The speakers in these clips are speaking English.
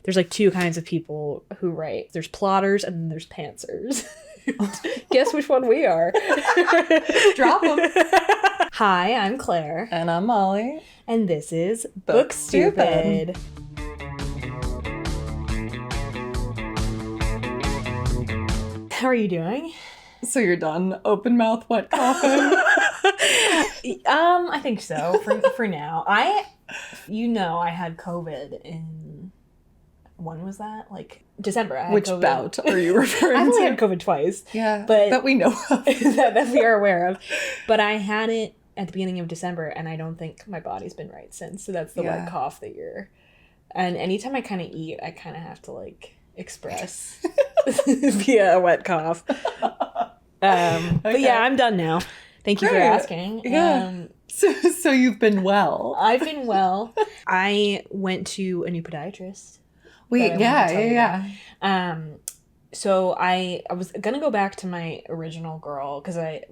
there's like two kinds of people who write. There's plotters and then there's pantsers. Guess which one we are. Drop them. Hi, I'm Claire. And I'm Molly. And this is Book Stupid. How are you doing? So you're done? Open mouth, wet coffin? I think so, for now. I had COVID in, when was that? Like, December. I had Which COVID. bout are you referring to? I've only had COVID twice. Yeah, but that we know of. that we are aware of. But I had it at the beginning of December, and I don't think my body's been right since. So that's the wet cough that you're... And anytime I kind of eat, I kind of have to, like, express via a wet cough. But yeah, I'm done now. Thank you for asking. Yeah. So you've been well. I've been well. I went to a new podiatrist. Wait, yeah. So I was gonna go back to my original girl because I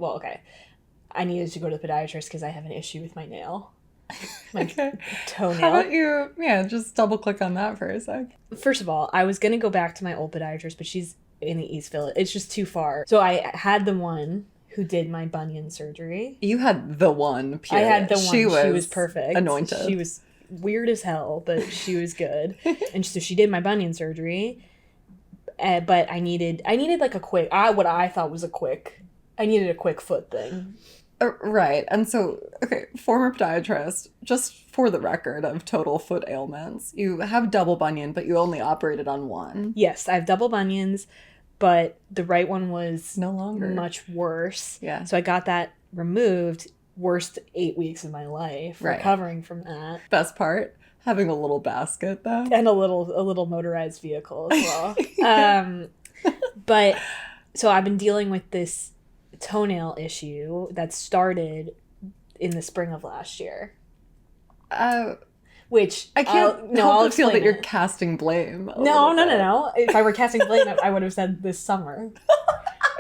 needed to go to the podiatrist because I have an issue with my nail. My toenail. How about you, just double click on that for a sec. First of all, I was gonna go back to my old podiatrist, but she's in the East Village. It's just too far. So I had the one who did my bunion surgery. You had the one, period. I had the one. She was perfect. Anointed. She was weird as hell, but she was good. And so she did my bunion surgery. But I needed like a quick, what I thought was I needed a quick foot thing. Right. And so, former podiatrist, just for the record of total foot ailments, you have double bunion, but you only operated on one. Yes, I have double bunions, but the right one was no longer much worse. Yeah. So I got that removed. Worst 8 weeks of my life recovering from that. Best part, having a little basket though. And a little motorized vehicle as well. But so I've been dealing with this toenail issue that started in the spring of last year. Which I can't help but feel that you're casting blame. No. If I were casting blame, I would have said this summer.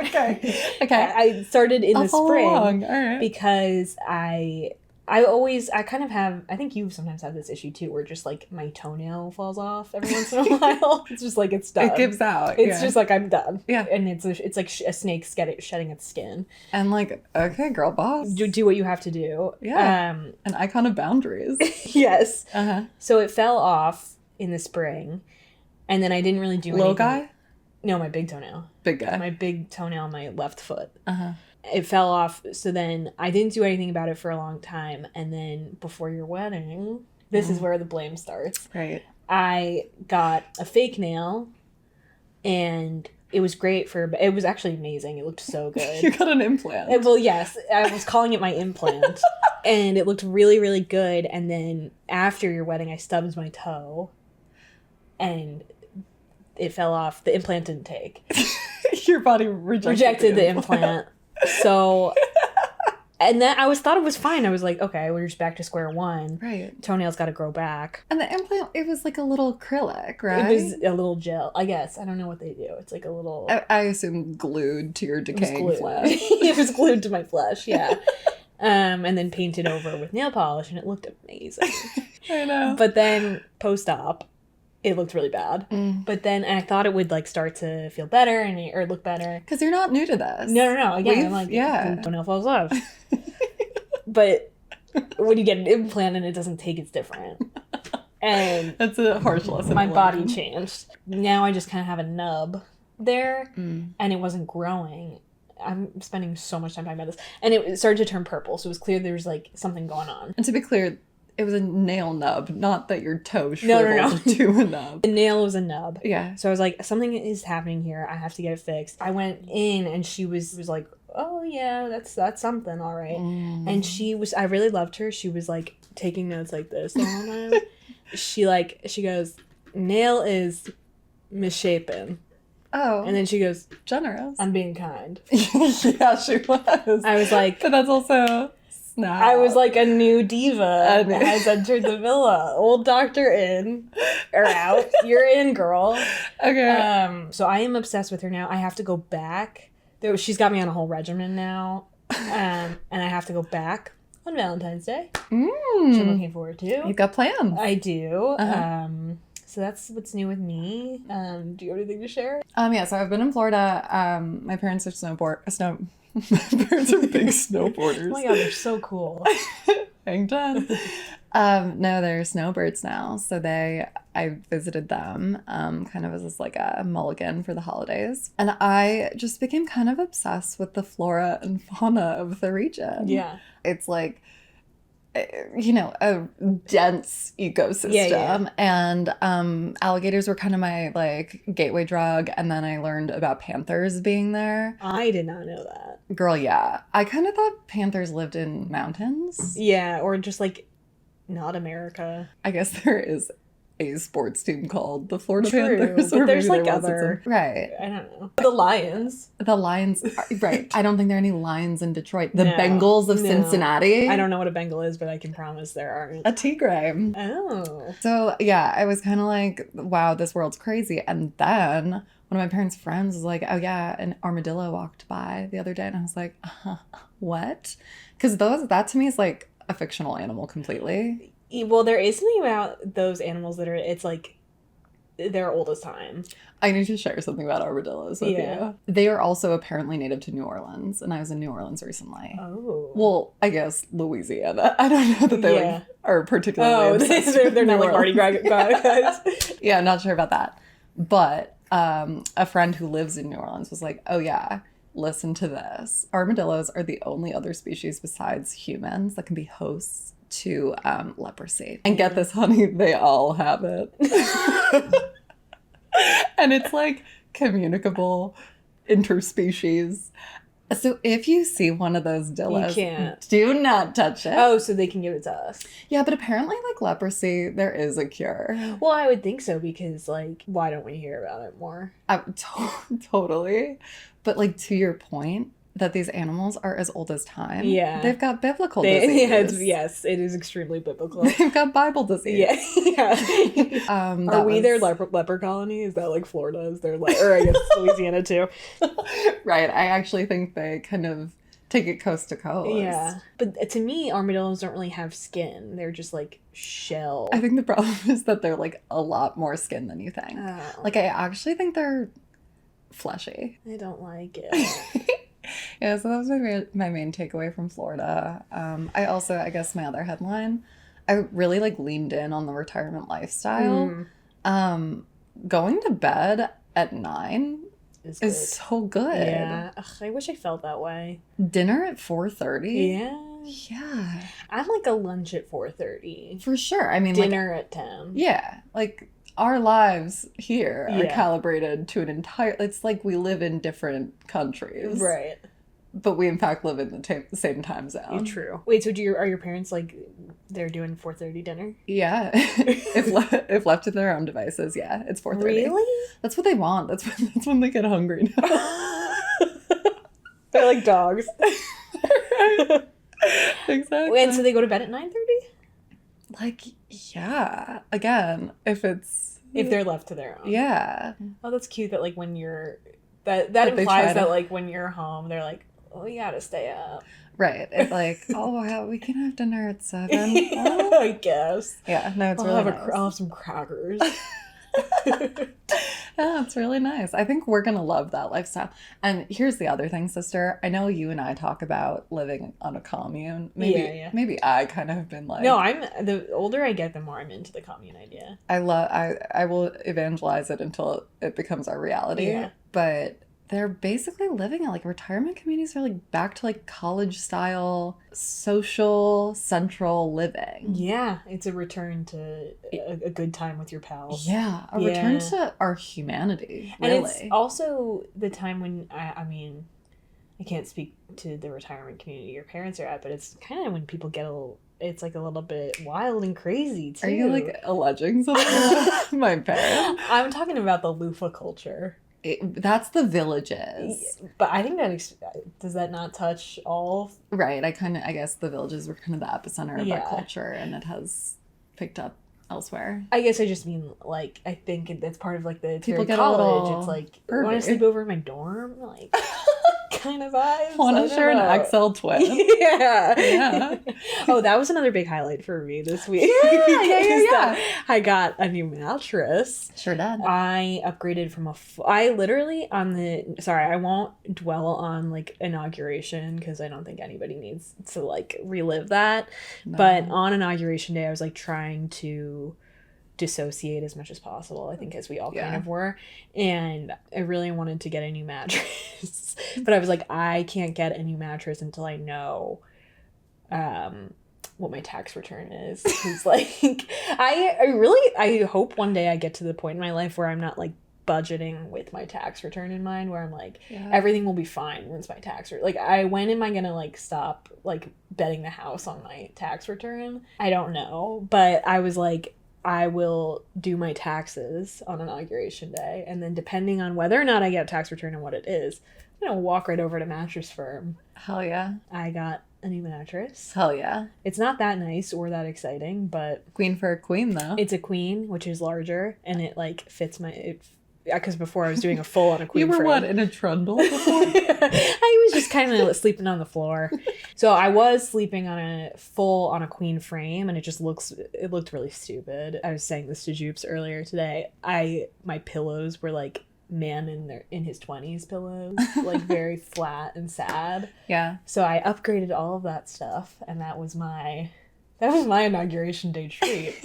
Okay. I started in the spring All right. because I kind of have, I think you sometimes have this issue too, where just like my toenail falls off every once in a while. It's just like it's done. It gives out. It's just like I'm done. Yeah. And it's like a snake shedding its skin. And like, okay, girl boss. Do what you have to do. Yeah. An icon of boundaries. Yes. Uh-huh. So it fell off in the spring, and then I didn't really do anything. Little guy? No, my big toenail. Big guy. My big toenail on my left foot. Uh-huh. It fell off, so then I didn't do anything about it for a long time, and then before your wedding, this is where the blame starts. Right. I got a fake nail, and it was great it was actually amazing. It looked so good. You got an implant. Well, yes. I was calling it my implant, and it looked really, really good, and then after your wedding, I stubbed my toe, and it fell off. The implant didn't take. Your body rejected the implant. So, and then I thought it was fine. I was like, okay, we're just back to square one. Right. Toenail's got to grow back. And the implant, it was like a little acrylic, right? It was a little gel, I guess. I don't know what they do. It's like a little... I assume glued to your decaying flesh. It was glued to my flesh, yeah. And then painted over with nail polish, and it looked amazing. I know. But then post-op, it looked really bad. But then I thought it would like start to feel better or look better. Because you're not new to this. No. Again, I'm like, toenail falls off. But when you get an implant and it doesn't take, it's different. And that's a harsh lesson. My body changed. Now I just kind of have a nub there, and it wasn't growing. I'm spending so much time talking about this. And it started to turn purple, so it was clear there was like something going on. And to be clear, it was a nail nub, not that your toe shriveled to a nub. The nail was a nub. Yeah. So I was like, something is happening here. I have to get it fixed. I went in, and she was like, oh yeah, that's something, all right. And I really loved her. She was like taking notes like this the whole time. She goes, nail is misshapen. Oh. And then she goes, generous. I'm being kind. Yeah, she was. I was like, but that's also snap. I was like, a new diva has entered the villa. Old doctor in or out. You're in, girl. Okay. So I am obsessed with her now. I have to go back. She's got me on a whole regimen now. And I have to go back on Valentine's Day. Which I'm looking forward to. You've got plans. I do. So that's what's new with me. Do you have anything to share? Yeah, so I've been in Florida. My parents are my parents are big snowboarders. Oh my god, they're so cool. Hang on. No, they're snowbirds now. So I visited them kind of as this, like a mulligan for the holidays. And I just became kind of obsessed with the flora and fauna of the region. Yeah. It's like, a dense ecosystem. Yeah. And alligators were kind of my like gateway drug. And then I learned about panthers being there. I did not know that. Girl, yeah. I kind of thought panthers lived in mountains. Yeah, or just like not America. I guess there is a sports team called the Florida True, Panthers. but Or there's maybe like there was other... Right. I don't know. The lions. The lions. Right. I don't think there are any lions in Detroit. The No, Bengals of no. Cincinnati. I don't know what a Bengal is, but I can promise there aren't. A tigre. Oh. So, yeah, I was kind of like, wow, this world's crazy. And then one of my parents' friends was like, oh, yeah, an armadillo walked by the other day. And I was like, what? Because that to me is like a fictional animal completely. Well, there is something about those animals that it's like they're old as time. I need to share something about armadillos with you. They are also apparently native to New Orleans, and I was in New Orleans recently. Oh. Well, I guess Louisiana. I don't know that they like, are particularly obsessed with they're New not like Mardi Orleans. Gras guys. Yeah, not sure about that. But a friend who lives in New Orleans was like, oh yeah, listen to this. Armadillos are the only other species besides humans that can be hosts to leprosy. And get this, honey, they all have it. And it's like communicable interspecies. So if you see one of those dillos, You can't. do not touch it. Oh, so they can give it to us. Yeah, but apparently like leprosy, there is a cure. Well, I would think so because like, why don't we hear about it more? Totally. But like to your point, that these animals are as old as time. Yeah. They've got biblical disease. Yes, it is extremely biblical. They've got Bible disease. Yeah. Are we their leper colony? Is that like Florida? Is there or I guess Louisiana too? Right. I actually think they kind of take it coast to coast. Yeah. But to me, armadillos don't really have skin. They're just like shell. I think the problem is that they're like a lot more skin than you think. Oh. Like I actually think they're fleshy. I don't like it. Yeah, so that was my main takeaway from Florida. I also, I guess my other headline, I really like leaned in on the retirement lifestyle. Going to bed at 9 is so good. Yeah. Ugh, I wish I felt that way. Dinner at 4:30? Yeah. Yeah. I'm like a lunch at 4:30. For sure. I mean, dinner at 10. Yeah. Like our lives here are calibrated to it's like we live in different countries. Right. But we in fact live in the same time zone. True. Wait, so are your parents like they're doing 4:30 dinner? Yeah. if left to their own devices, yeah, it's 4:30. Really? That's what they want. That's when they get hungry now. They're like dogs. Exactly. And so they go to bed at 9:30? Like, yeah. Again, if they're left to their own. Yeah. Oh, that's cute that like when you're that implies that like when you're home, they're like, oh, you gotta stay up. Right. It's like, oh, we can have dinner at 7. Yeah, Oh. I guess. Yeah, no, it's really nice. I'll have some crackers. Yeah, it's really nice. I think we're going to love that lifestyle. And here's the other thing, sister. I know you and I talk about living on a commune. Maybe I kind of have been like... No, the older I get, the more I'm into the commune idea. I will evangelize it until it becomes our reality. Yeah. But they're basically living at like retirement communities are like back to like college style social central living. Yeah, it's a return to a good time with your pals. Yeah, a return to our humanity. Really. And it's also the time when I mean, I can't speak to the retirement community your parents are at, but it's kind of when people get it's like a little bit wild and crazy too. Are you like alleging something about my parents? I'm talking about the loofah culture. That's the villages. But I think does that not touch all? Right. I guess the villages were kind of the epicenter of our culture, and it has picked up elsewhere. I guess I just mean like I think that's part of like the people get college. a little it's like pervy. want to sleep over in my dorm, like kind of vibes. Want to share an XL twin? Yeah. Yeah. Oh, that was another big highlight for me this week. Yeah. I got a new mattress. Sure did. I upgraded from I literally I won't dwell on like inauguration because I don't think anybody needs to like relive that. No. But on inauguration day, I was like trying to dissociate as much as possible, I think, as we all kind of were, and I really wanted to get a new mattress. But I was like, I can't get a new mattress until I know what my tax return is, because like I hope one day I get to the point in my life where I'm not like budgeting with my tax return in mind, where I'm like, everything will be fine once my tax like when am I gonna like stop like betting the house on my tax return? I don't know, but I was like, I will do my taxes on inauguration day, and then depending on whether or not I get a tax return and what it is, I'm gonna walk right over to Mattress Firm. Hell yeah. I got a new mattress. Hell yeah. It's not that nice or that exciting, but queen for a queen though. It's a queen, which is larger, and it like fits because before I was doing a full on a queen. You were frame. what, in a trundle before? I was just kind of sleeping on the floor. So I was sleeping on a queen frame, and it looked really stupid. I was saying this to Jupes earlier today. My pillows were like man in his 20s pillows, like very flat and sad. Yeah. So I upgraded all of that stuff, and that was my inauguration day treat.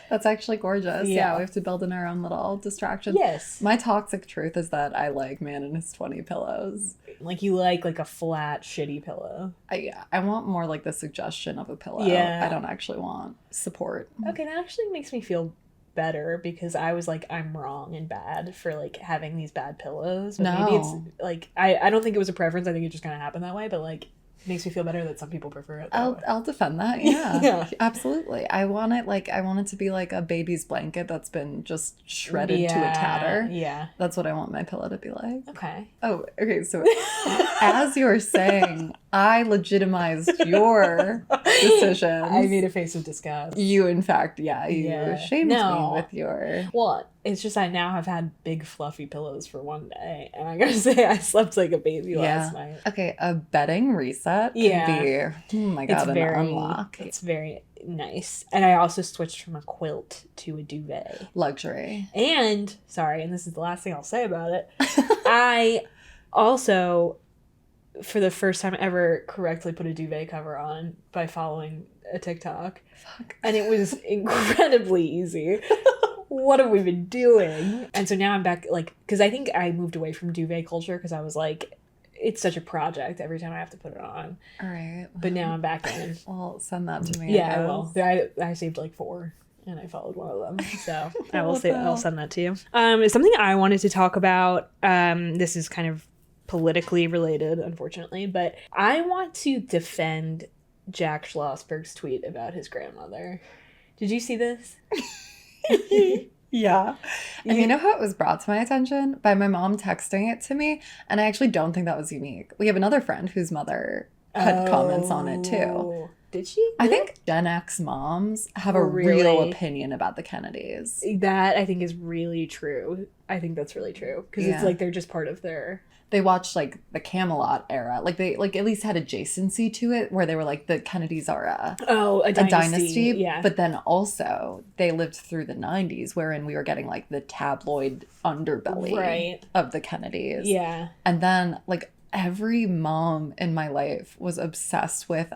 That's actually gorgeous. Yeah, we have to build in our own little distractions. Yes. My toxic truth is that I like man in his 20 pillows. Like you like a flat, shitty pillow. I want more like the suggestion of a pillow. Yeah. I don't actually want support. Okay, that actually makes me feel better, because I was like, I'm wrong and bad for like having these bad pillows. But maybe it's like, I don't think it was a preference. I think it just kind of happened that way, but like, makes me feel better that some people prefer it. I'll defend that. Yeah. Yeah. Absolutely. I want it to be like a baby's blanket that's been just shredded to a tatter. Yeah. That's what I want my pillow to be like. Okay. Oh, okay. So as you were saying, I legitimized your decisions. I made a face of disgust. You, in fact, you shamed me with your... Well, it's just I now have had big fluffy pillows for one day, and I gotta say I slept like a baby last night. Okay, a bedding reset can be, oh my god, unlock. It's very nice. And I also switched from a quilt to a duvet. Luxury. And, sorry, and this is the last thing I'll say about it, I also, for the first time ever, correctly put a duvet cover on by following a TikTok. Fuck. And it was incredibly easy. What have we been doing? And so now I'm back, like, because I think I moved away from duvet culture because I was like, it's such a project every time I have to put it on. All right. But now I'm back in. Well, send that to me. Yeah, I will. I saved like 4, and I followed one of them. So I'll send that to you. It's something I wanted to talk about. This is kind of politically related, unfortunately, but I want to defend Jack Schlossberg's tweet about his grandmother. Did you see this? Yeah. And you know how it was brought to my attention? By my mom texting it to me. And I actually don't think that was unique. We have another friend whose mother had comments on it too. Did she? I think Gen X moms have a real opinion about the Kennedys. That I think is really true. I think that's really true. Because it's like they're just part of their... They watched like the Camelot era. Like they like at least had adjacency to it where they were like the Kennedys are a dynasty. Yeah. But then also they lived through the 90s wherein we were getting like the tabloid underbelly of the Kennedys. Yeah. And then like every mom in my life was obsessed with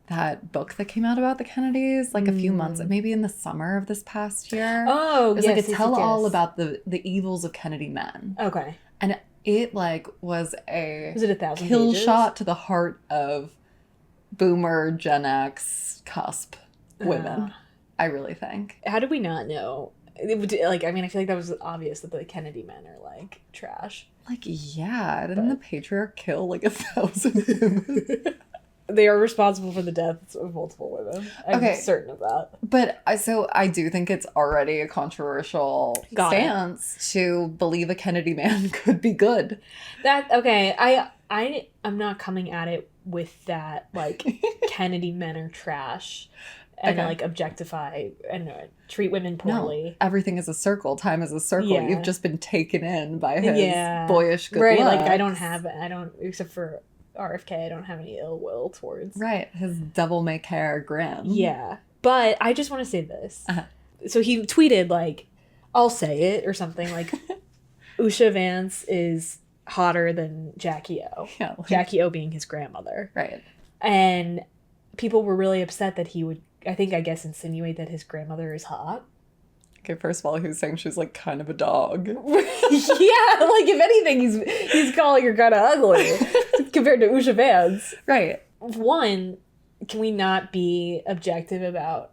that book that came out about the Kennedys like a few months, maybe in the summer of this past year. Oh, it was like a tell-all about the evils of Kennedy men. Okay. And it like was it 1,000 kill pages? shot to the heart of boomer Gen X cusp women. I really think. How did we not know? It would, like, I mean, I feel like that was obvious that the Kennedy men are like trash. Like, yeah, didn't the patriarch kill like 1,000 women? They are responsible for the deaths of multiple women. I'm certain of that. But so I do think it's already a controversial stance to believe a Kennedy man could be good. I'm not coming at it with that, like, Kennedy men are trash and like objectify and treat women poorly. No, everything is a circle. Time is a circle. Yeah. You've just been taken in by his boyish good right. looks. Like I don't except for RFK. I don't have any ill will towards his devil may care grin. Yeah, but I just want to say this. So he tweeted like, "I'll say it" or something like, "Usha Vance is hotter than Jackie O." Yeah, like, Jackie O being his grandmother. Right. And people were really upset that he would, I guess, insinuate that his grandmother is hot. Okay, first of all, he was saying she's like kind of a dog. Yeah, like if anything, he's calling her kind of ugly compared to Usha Vance. Right. One, can we not be objective about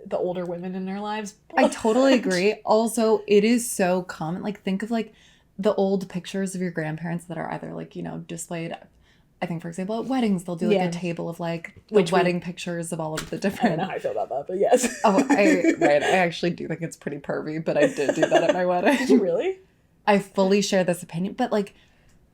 the older women in their lives? I totally agree. Also, it is so common. Like, think of like the old pictures of your grandparents that are either like, you know, displayed. I think, for example, at weddings, they'll do like a table of like the wedding pictures of all of the different. I don't know how I feel about that, but yes. I actually do think it's pretty pervy, but I did do that at my wedding. Did you really? I fully share this opinion, but like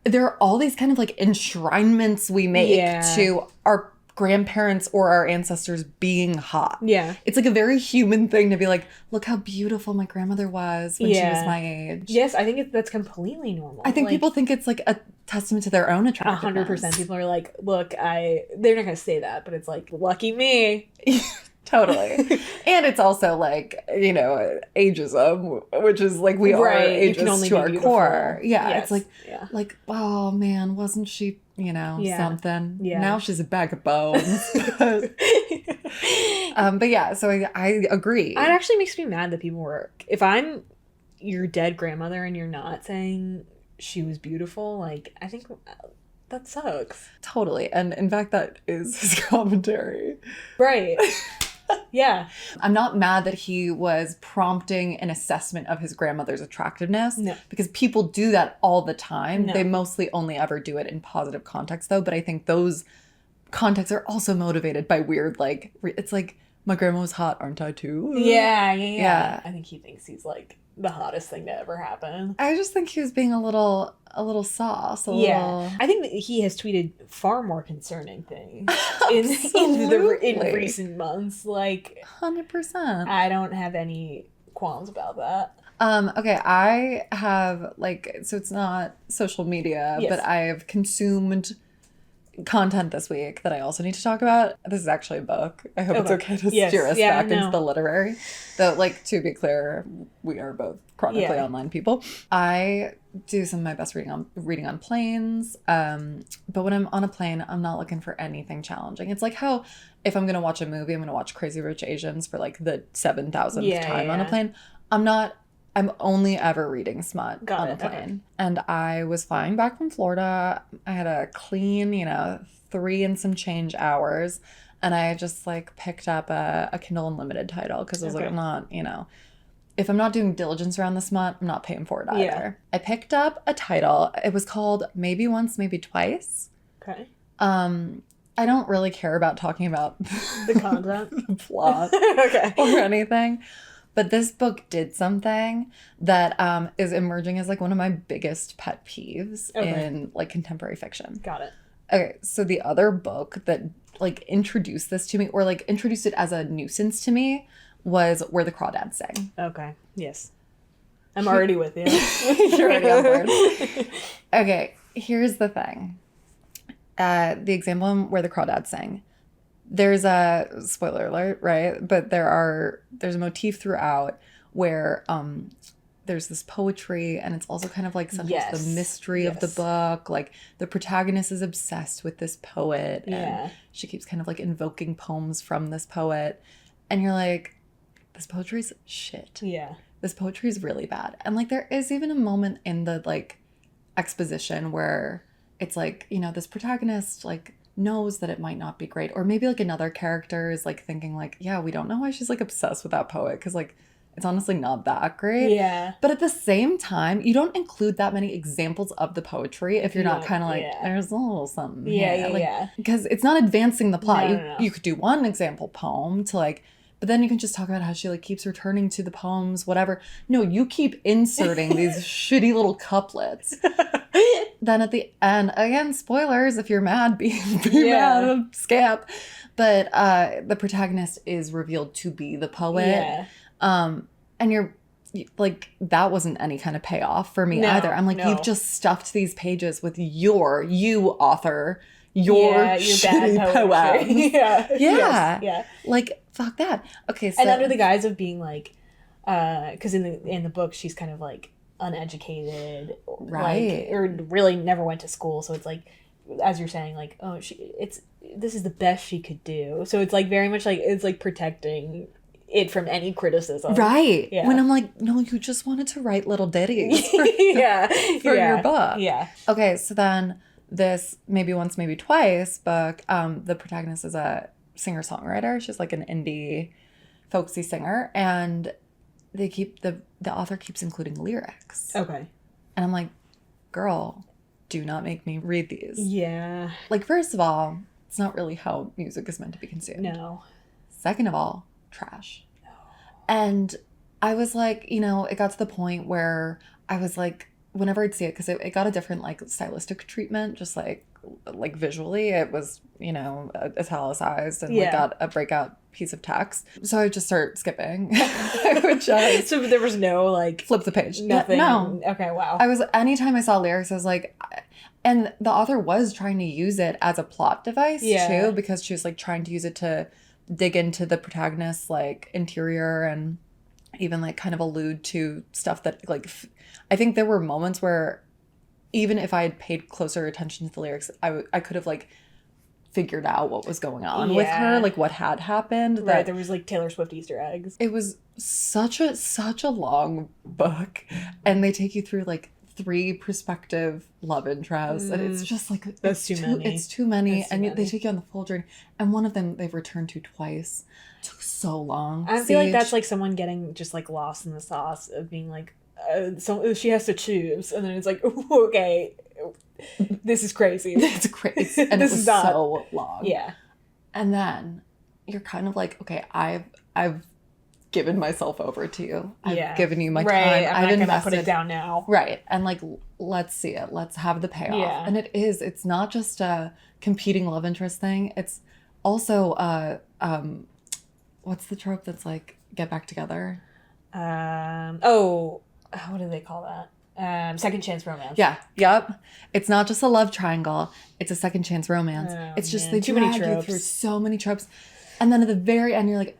there are all these kind of like enshrinements we make to our grandparents or our ancestors being hot. Yeah. It's like a very human thing to be like, look how beautiful my grandmother was when she was my age. Yes, I think that's completely normal. I think people think it's like a testament to their own attractiveness. 100%. People are like, look, they're not going to say that, but it's like, lucky me. Totally. And it's also like, you know, ageism, which is like we are ageist to our core. Yeah. Yes. It's like, oh man, wasn't she, you know, something? Yeah. Now she's a bag of bones. But yeah, so I agree. It actually makes me mad that people were, if I'm your dead grandmother and you're not saying she was beautiful, like, I think that sucks. Totally. And in fact, that is his commentary. Right. Yeah. I'm not mad that he was prompting an assessment of his grandmother's attractiveness. No. Because people do that all the time. No. They mostly only ever do it in positive context, though. But I think those contexts are also motivated by weird, like, it's like, my grandma was hot, aren't I too? Yeah. I think he thinks he's like the hottest thing to ever happen. I just think he was being a little sauce. Little... I think that he has tweeted far more concerning things in recent months. Like 100%. I don't have any qualms about that. Okay, I have like, so it's not social media, but I have consumed content this week that I also need to talk about. This is actually a book. I hope it's okay to steer us back into the literary. Though, like, to be clear, we are both chronically online people. I do some of my best reading on planes. But when I'm on a plane, I'm not looking for anything challenging. It's like how if I'm going to watch a movie, I'm going to watch Crazy Rich Asians for like the 7,000th time on a plane. I'm only ever reading smut on a plane. Okay. And I was flying back from Florida. I had a clean, 3 and some change hours. And I just like picked up a Kindle Unlimited title because I was like, I'm not, if I'm not doing diligence around the smut, I'm not paying for it either. Yeah. I picked up a title. It was called Maybe Once, Maybe Twice. Okay. I don't really care about talking about the content, the plot or anything. But this book did something that is emerging as like one of my biggest pet peeves in like contemporary fiction. Got it. Okay, so the other book that like introduced this to me or like introduced it as a nuisance to me was Where the Crawdads Sing. Okay, yes. I'm already with you. You're already on board. Okay, here's the thing. The example in Where the Crawdads Sing. There's a spoiler alert, right? But there's a motif throughout where there's this poetry and it's also kind of like sometimes the mystery of the book. Like the protagonist is obsessed with this poet and she keeps kind of like invoking poems from this poet. And you're like, this poetry's shit. Yeah. This poetry is really bad. And like there is even a moment in the like exposition where it's like, this protagonist like knows that it might not be great, or maybe like another character is like thinking like, yeah, we don't know why she's like obsessed with that poet because like it's honestly not that great. Yeah. But at the same time, you don't include that many examples of the poetry if you're not kind of like, there's a little something. Because it's not advancing the plot. No. You could do one example poem to like, but then you can just talk about how she like keeps returning to the poems, whatever. No, you keep inserting these shitty little couplets then at the end, again, spoilers, if you're mad, be Yeah. mad, scamp. But the protagonist is revealed to be the poet. Yeah. And you're like, that wasn't any kind of payoff for me either. I'm like, you've just stuffed these pages with you author, your shitty bad poem. Yeah. Yeah. Yes. Yeah. Like, fuck that. Okay, so. And under the guise of being like, because in the book she's kind of like uneducated, right, like, or really never went to school, so it's like, as you're saying, like, oh, this is the best she could do, so it's like very much like it's like protecting it from any criticism, right? Yeah. When I'm like, no, you just wanted to write little ditties for, for your book. Yeah. Okay, so then this Maybe Once Maybe Twice book, the protagonist is a singer-songwriter. She's like an indie folksy singer, and they keep the author keeps including lyrics. Okay. And I'm like, girl, do not make me read these. Yeah. Like, first of all, it's not really how music is meant to be consumed. No. Second of all, trash. No. And I was like, it got to the point where I was like, whenever I'd see it, because it got a different like stylistic treatment, just like visually, it was, italicized and like got a breakout piece of text. So I would just start skipping. I would just so there was no like flip the page. Nothing. No. Okay, wow. Anytime I saw lyrics, I was like, and the author was trying to use it as a plot device too, because she was like trying to use it to dig into the protagonist's like interior and even like kind of allude to stuff that like, I think there were moments where even if I had paid closer attention to the lyrics, I could have like figured out what was going on with her, like what had happened. Right, there was like Taylor Swift Easter eggs. It was such a long book, and they take you through like 3 prospective love interests, and it's just like that's too many. It's too many, they take you on the full journey. And one of them they've returned to twice. It took so long. I feel like that's like someone getting just like lost in the sauce of being like, so she has to choose, and then it's like, okay, this is crazy. It's crazy, and this is so long. Yeah, and then you're kind of like, okay, I've given myself over to you. I've given you my time. I'm not gonna put it down now. Right, and like, let's see it. Let's have the payoff. Yeah. And it's not just a competing love interest thing. It's also what's the trope that's like get back together? What do they call that? Second chance romance. Yeah. Yep. It's not just a love triangle. It's a second chance romance. It's just they drag you through so many tropes. And then at the very end, you're like,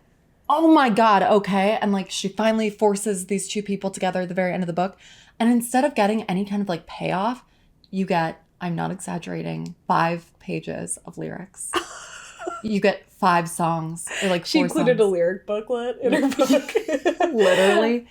oh my God, okay. And like she finally forces these 2 people together at the very end of the book. And instead of getting any kind of like payoff, you get, I'm not exaggerating, 5 pages of lyrics. You get 5 songs. Or like 4 she included songs. A lyric booklet in her book. Literally.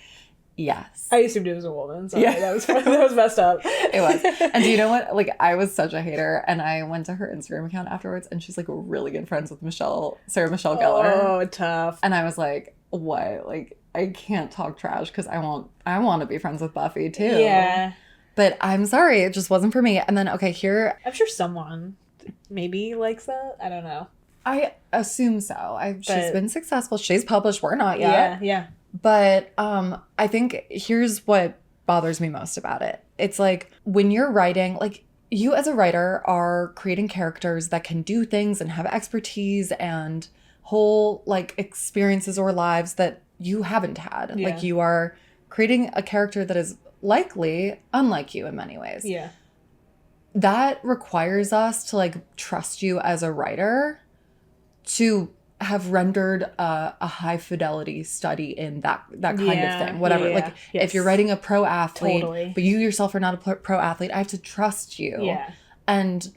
Yes. I assumed it was a woman. Sorry, that was messed up. It was. And do you know what? Like, I was such a hater, and I went to her Instagram account afterwards, and she's like really good friends with Sarah Michelle Gellar. Oh, tough. And I was like, what? Like, I can't talk trash because I want to be friends with Buffy too. Yeah. But I'm sorry, it just wasn't for me. And then here, I'm sure someone maybe likes that. I don't know. I assume so. She's been successful. She's published. We're not yet. Yeah. But I think here's what bothers me most about it. It's like when you're writing, like you as a writer are creating characters that can do things and have expertise and whole like experiences or lives that you haven't had. Yeah. Like you are creating a character that is likely unlike you in many ways. Yeah. That requires us to like trust you as a writer to have rendered a high fidelity study in that kind of thing, whatever. Like if you're writing a pro athlete, but you yourself are not a pro athlete, I have to trust you. Yeah. And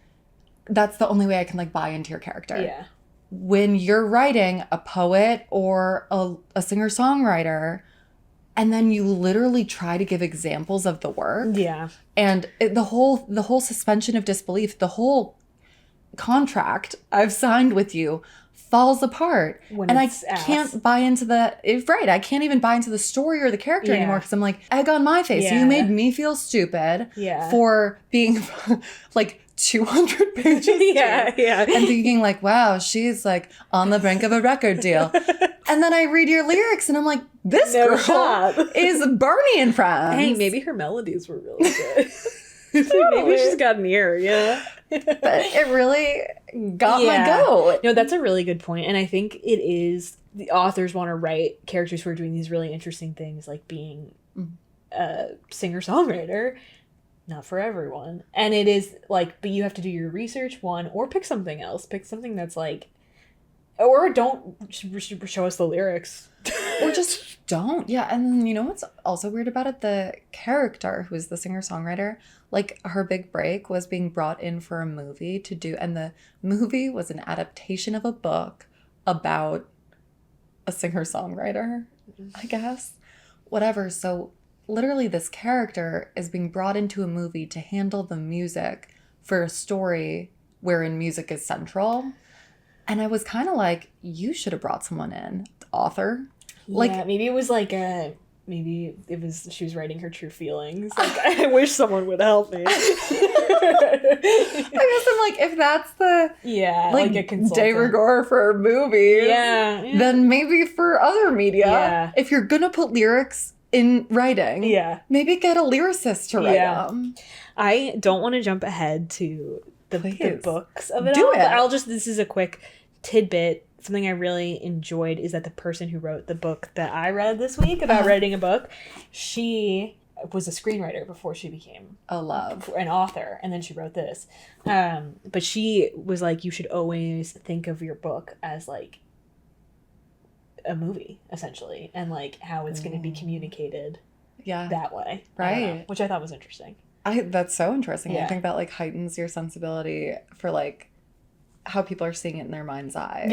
that's the only way I can like buy into your character. Yeah. When you're writing a poet or a singer-songwriter, and then you literally try to give examples of the work. Yeah. And the whole suspension of disbelief, the whole contract I've signed with you falls apart. And I can't buy into I can't even buy into the story or the character anymore because I'm like, egg on my face. You made me feel stupid for being like 200 pages yeah. and thinking like, wow, she's like on the brink of a record deal. And then I read your lyrics and I'm like, this girl is Bernie and Friends. Hey, maybe her melodies were really good. Maybe she's got an ear, yeah. But it really got my goat. No, that's a really good point. And I think it is, the authors want to write characters who are doing these really interesting things, like being a singer-songwriter. Not for everyone. And it is like, but you have to do your research, one, or pick something else. Pick something that's like, or don't show us the lyrics. Or just don't. Yeah. And then, you know what's also weird about it? The character who is the singer-songwriter, like, her big break was being brought in for a movie to do, and the movie was an adaptation of a book about a singer-songwriter, I guess. Whatever. So literally this character is being brought into a movie to handle the music for a story wherein music is central. And I was kind of like, you should have brought someone in. The author. Like, yeah, maybe it was like maybe it was, she was writing her true feelings. Like, I wish someone would help me. I guess I'm like, if that's the like a consultant, de rigueur for movies, then maybe for other media, if you're gonna put lyrics in writing, maybe get a lyricist to write them. I don't want to jump ahead to the books of it Do all. it. But this is a quick tidbit. Something I really enjoyed is that the person who wrote the book that I read this week about writing a book, she was a screenwriter before she became an author, and then she wrote this. But she was like, you should always think of your book as like a movie, essentially, and like how it's going to be communicated that way, right? Which I thought was interesting. That's so interesting. I think that like heightens your sensibility for like how people are seeing it in their mind's eye.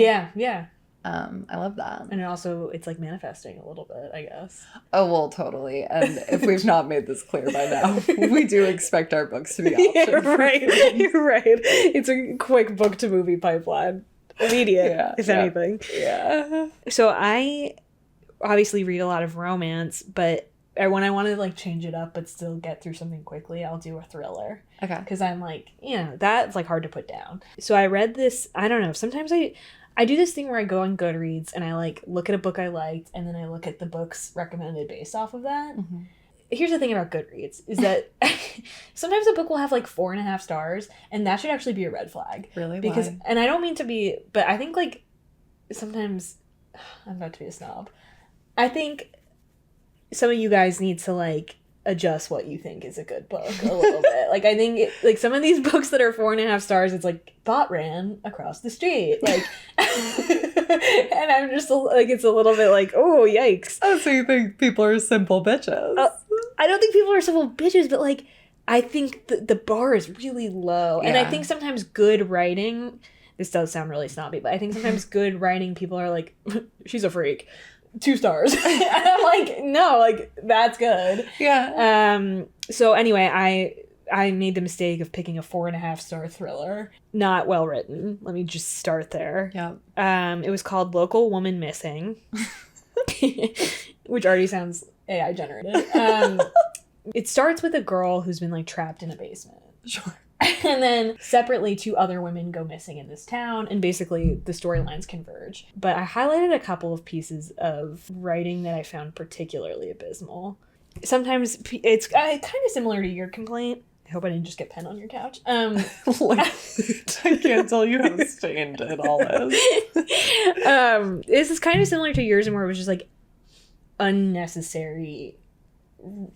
I love that. And also, it's like manifesting a little bit, I guess. Oh, well, totally. And if we've not made this clear by now, we do expect our books to be optioned. You're right. It's a quick book to movie pipeline. Immediate, if anything. Yeah. So I obviously read a lot of romance, but when I want to like change it up but still get through something quickly, I'll do a thriller. Okay. Because I'm like, that's like hard to put down. So I read this, I don't know, sometimes I do this thing where I go on Goodreads and I like look at a book I liked and then I look at the books recommended based off of that. Mm-hmm. Here's the thing about Goodreads is that sometimes a book will have like 4.5 stars, and that should actually be a red flag. Really? Because Why? And I don't mean to be, but I think like sometimes I'm about to be a snob. I think some of you guys need to like adjust what you think is a good book a little bit. Like, I think like some of these books that are 4.5 stars, it's like thought ran across the street, like, and I'm just like, it's a little bit like, oh yikes. Oh, so you think people are simple bitches? I don't think people are simple bitches, but like I think the bar is really low, and I think sometimes good writing. This does sound really snobby, but I think sometimes good writing, people are like, she's a freak. 2 stars. And I'm like, no, like, that's good. Yeah. So anyway, I made the mistake of picking a 4.5 star thriller. Not well written. Let me just start there. Yeah. It was called Local Woman Missing, which already sounds AI generated. It starts with a girl who's been like trapped in a basement. Sure. And then separately 2 other women go missing in this town, and basically the storylines converge. But I highlighted a couple of pieces of writing that I found particularly abysmal. Sometimes it's kind of similar to your complaint. I hope I didn't just get pen on your couch. Like, I can't tell you how stained it all is. This is kind of similar to yours, and where it was just like unnecessary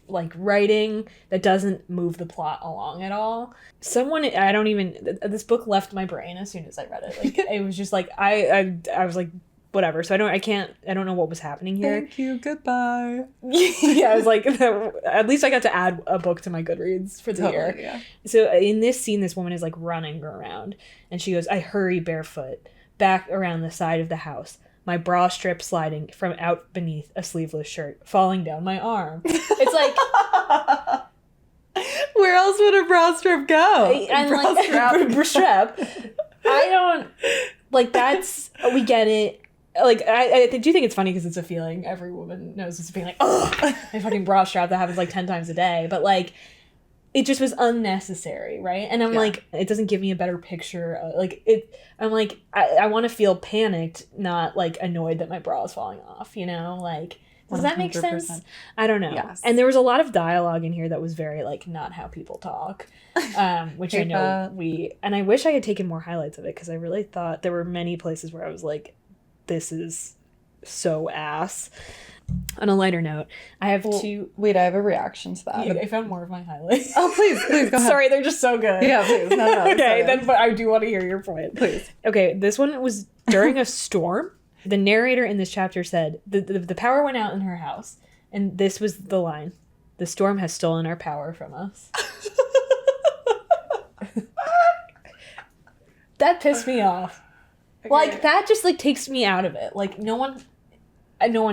like writing that doesn't move the plot along at all. This book left my brain as soon as I read it. Like, it was just like I was like, whatever. So I don't know what was happening here. Thank you, goodbye. I was like, at least I got to add a book to my Goodreads for the year. Yeah. So in this scene, this woman is like running around, and she goes, I hurry barefoot back around the side of the house, my bra strip sliding from out beneath a sleeveless shirt, falling down my arm. It's like, where else would a bra strip go? And bra strap. I don't like. That's, we get it. Like, I do think it's funny because it's a feeling every woman knows. It's a feeling like, oh, my fucking bra strap that happens like 10 times a day. But like, it just was unnecessary, right? And I'm like, it doesn't give me a better picture. I'm like, I want to feel panicked, not like annoyed that my bra is falling off, you know? Like, Does that make sense? 100%. I don't know. Yes. And there was a lot of dialogue in here that was very like not how people talk, which I know and I wish I had taken more highlights of it because I really thought there were many places where I was like, this is so ass. On a lighter note, I have two. Wait, I have a reaction to that. I found more of my highlights. Oh, please, go ahead. Sorry, they're just so good. Yeah, please. No, okay, then but I do want to hear your point. Please. Okay, this one was during a storm. The narrator in this chapter said the power went out in her house, and this was the line: "The storm has stolen our power from us." That pissed me off. Okay. Like that just like takes me out of it. Like no one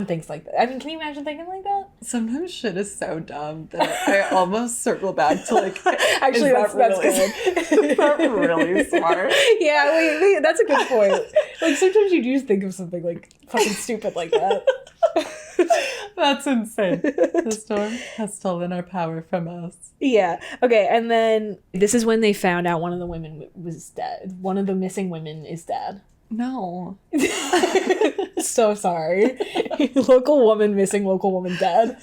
thinks like that. I mean, can you imagine thinking like that? Sometimes shit is so dumb that I almost circle back to like. Actually, that's good. Is that really smart? Yeah, wait, that's a good point. Like sometimes you do think of something like fucking stupid like that. That's insane. The storm has stolen our power from us. Yeah. Okay, and then this is when they found out one of the women was dead. One of the missing women is dead. No. So sorry. Local woman missing, local woman dead.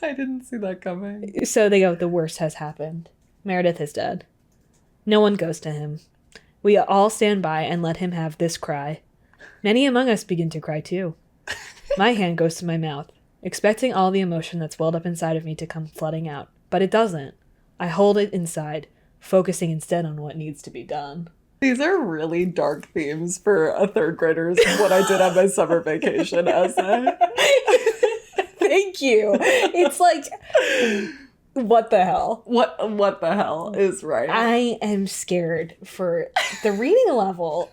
I didn't see that coming. So they go, the worst has happened. Meredith is dead. No one goes to him. We all stand by and let him have this cry. Many among us begin to cry too. My hand goes to my mouth, expecting all the emotion that's welled up inside of me to come flooding out. But it doesn't. I hold it inside, focusing instead on what needs to be done. These are really dark themes for a third grader's what I did on my summer vacation essay. Thank you. It's like, what the hell? What the hell is right? I am scared for the reading level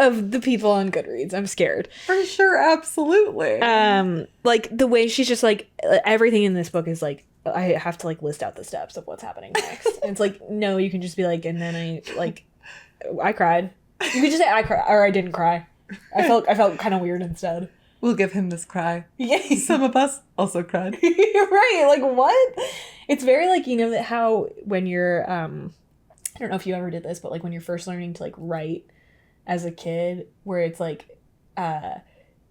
of the people on Goodreads. I'm scared. For sure, absolutely. Like the way she's just like, everything in this book is like, I have to like list out the steps of what's happening next. And it's like, no, you can just be like, and then I cried. You could just say I cried or I didn't cry. I felt kind of weird instead. We'll give him this cry. Yeah. Some of us also cried. Right. Like what? It's very like, you know, how when you're, I don't know if you ever did this, but like when you're first learning to like write as a kid, where it's like, I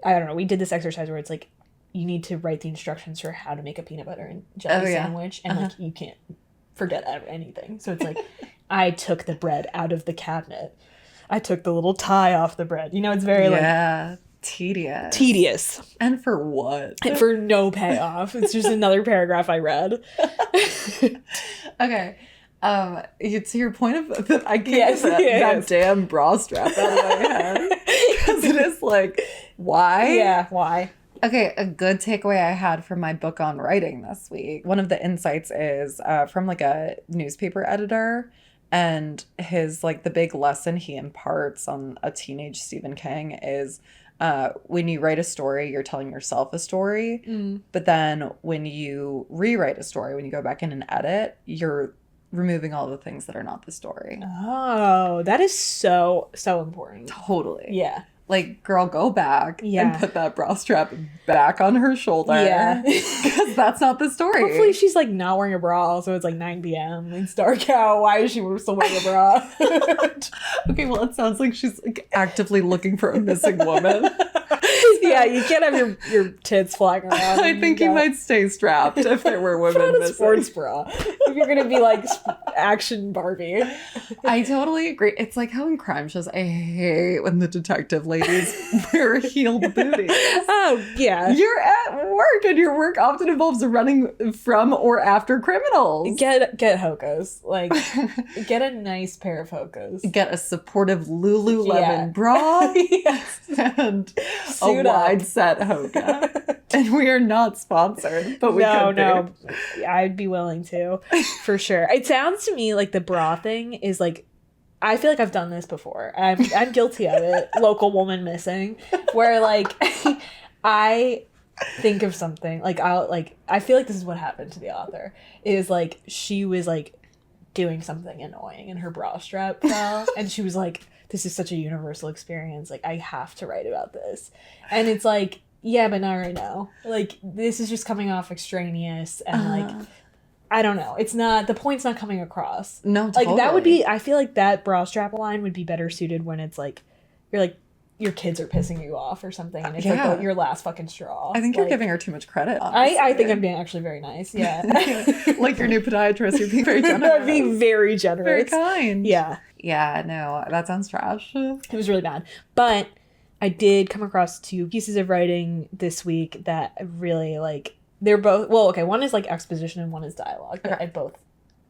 don't know, we did this exercise where it's like, you need to write the instructions for how to make a peanut butter and jelly sandwich. And like, you can't forget anything. So it's like, I took the bread out of the cabinet. I took the little tie off the bread. You know, it's very like tedious. And for what? And for no payoff. It's just another paragraph I read. Okay. To your point of that, I can't get that damn bra strap out of my head. Because it is like, why? Yeah, why? Okay, a good takeaway I had from my book on writing this week. One of the insights is from like a newspaper editor, and his like the big lesson he imparts on a teenage Stephen King is when you write a story, you're telling yourself a story. But then when you rewrite a story, when you go back in and edit, you're removing all the things that are not the story. Oh, that is so important. Totally. Yeah. Like, girl, go back and put that bra strap back on her shoulder. Yeah. Because that's not the story. Hopefully she's, like, not wearing a bra, so it's, like, 9 p.m. It's dark out. Why is she still wearing a bra? Okay, well, it sounds like she's, like, actively looking for a missing woman. Yeah, you can't have your tits flying around. I think you might stay strapped if there were women missing. Put on a sports bra. If you're going to be, like, action Barbie. I totally agree. It's like how in crime shows, I hate when the detective ladies wear heeled booties. Oh, yeah. You're at work, and your work often involves running from or after criminals. Get Hokos. Like, get a nice pair of Hokos. Get a supportive Lululemon bra. Yes. And a wide set Hoka. And we are not sponsored, but we could be. No. I'd be willing to, for sure. It sounds to me like the bra thing is like, I feel like I've done this before. I'm guilty of it. Local woman missing, where like I think of something like I feel like this is what happened to the author. Is like she was like doing something annoying and her bra strap fell, and she was like, "This is such a universal experience. Like I have to write about this," and it's like, yeah, but not right now. Like this is just coming off extraneous and like. I don't know. It's not, the point's not coming across. No, totally. Like that would be, I feel like that bra strap line would be better suited when it's like, you're like your kids are pissing you off or something, and it's Yeah. like your last fucking straw. I think you're Like, giving her too much credit, honestly. I think I'm being actually very nice. Yeah. Like your new podiatrist, you're being very generous. I'm being very generous. Very kind. Yeah. Yeah, no, that sounds trash. It was really bad. But I did come across 2 pieces of writing this week that I really like. They're both, well, okay, one is like exposition and one is dialogue. But Okay. I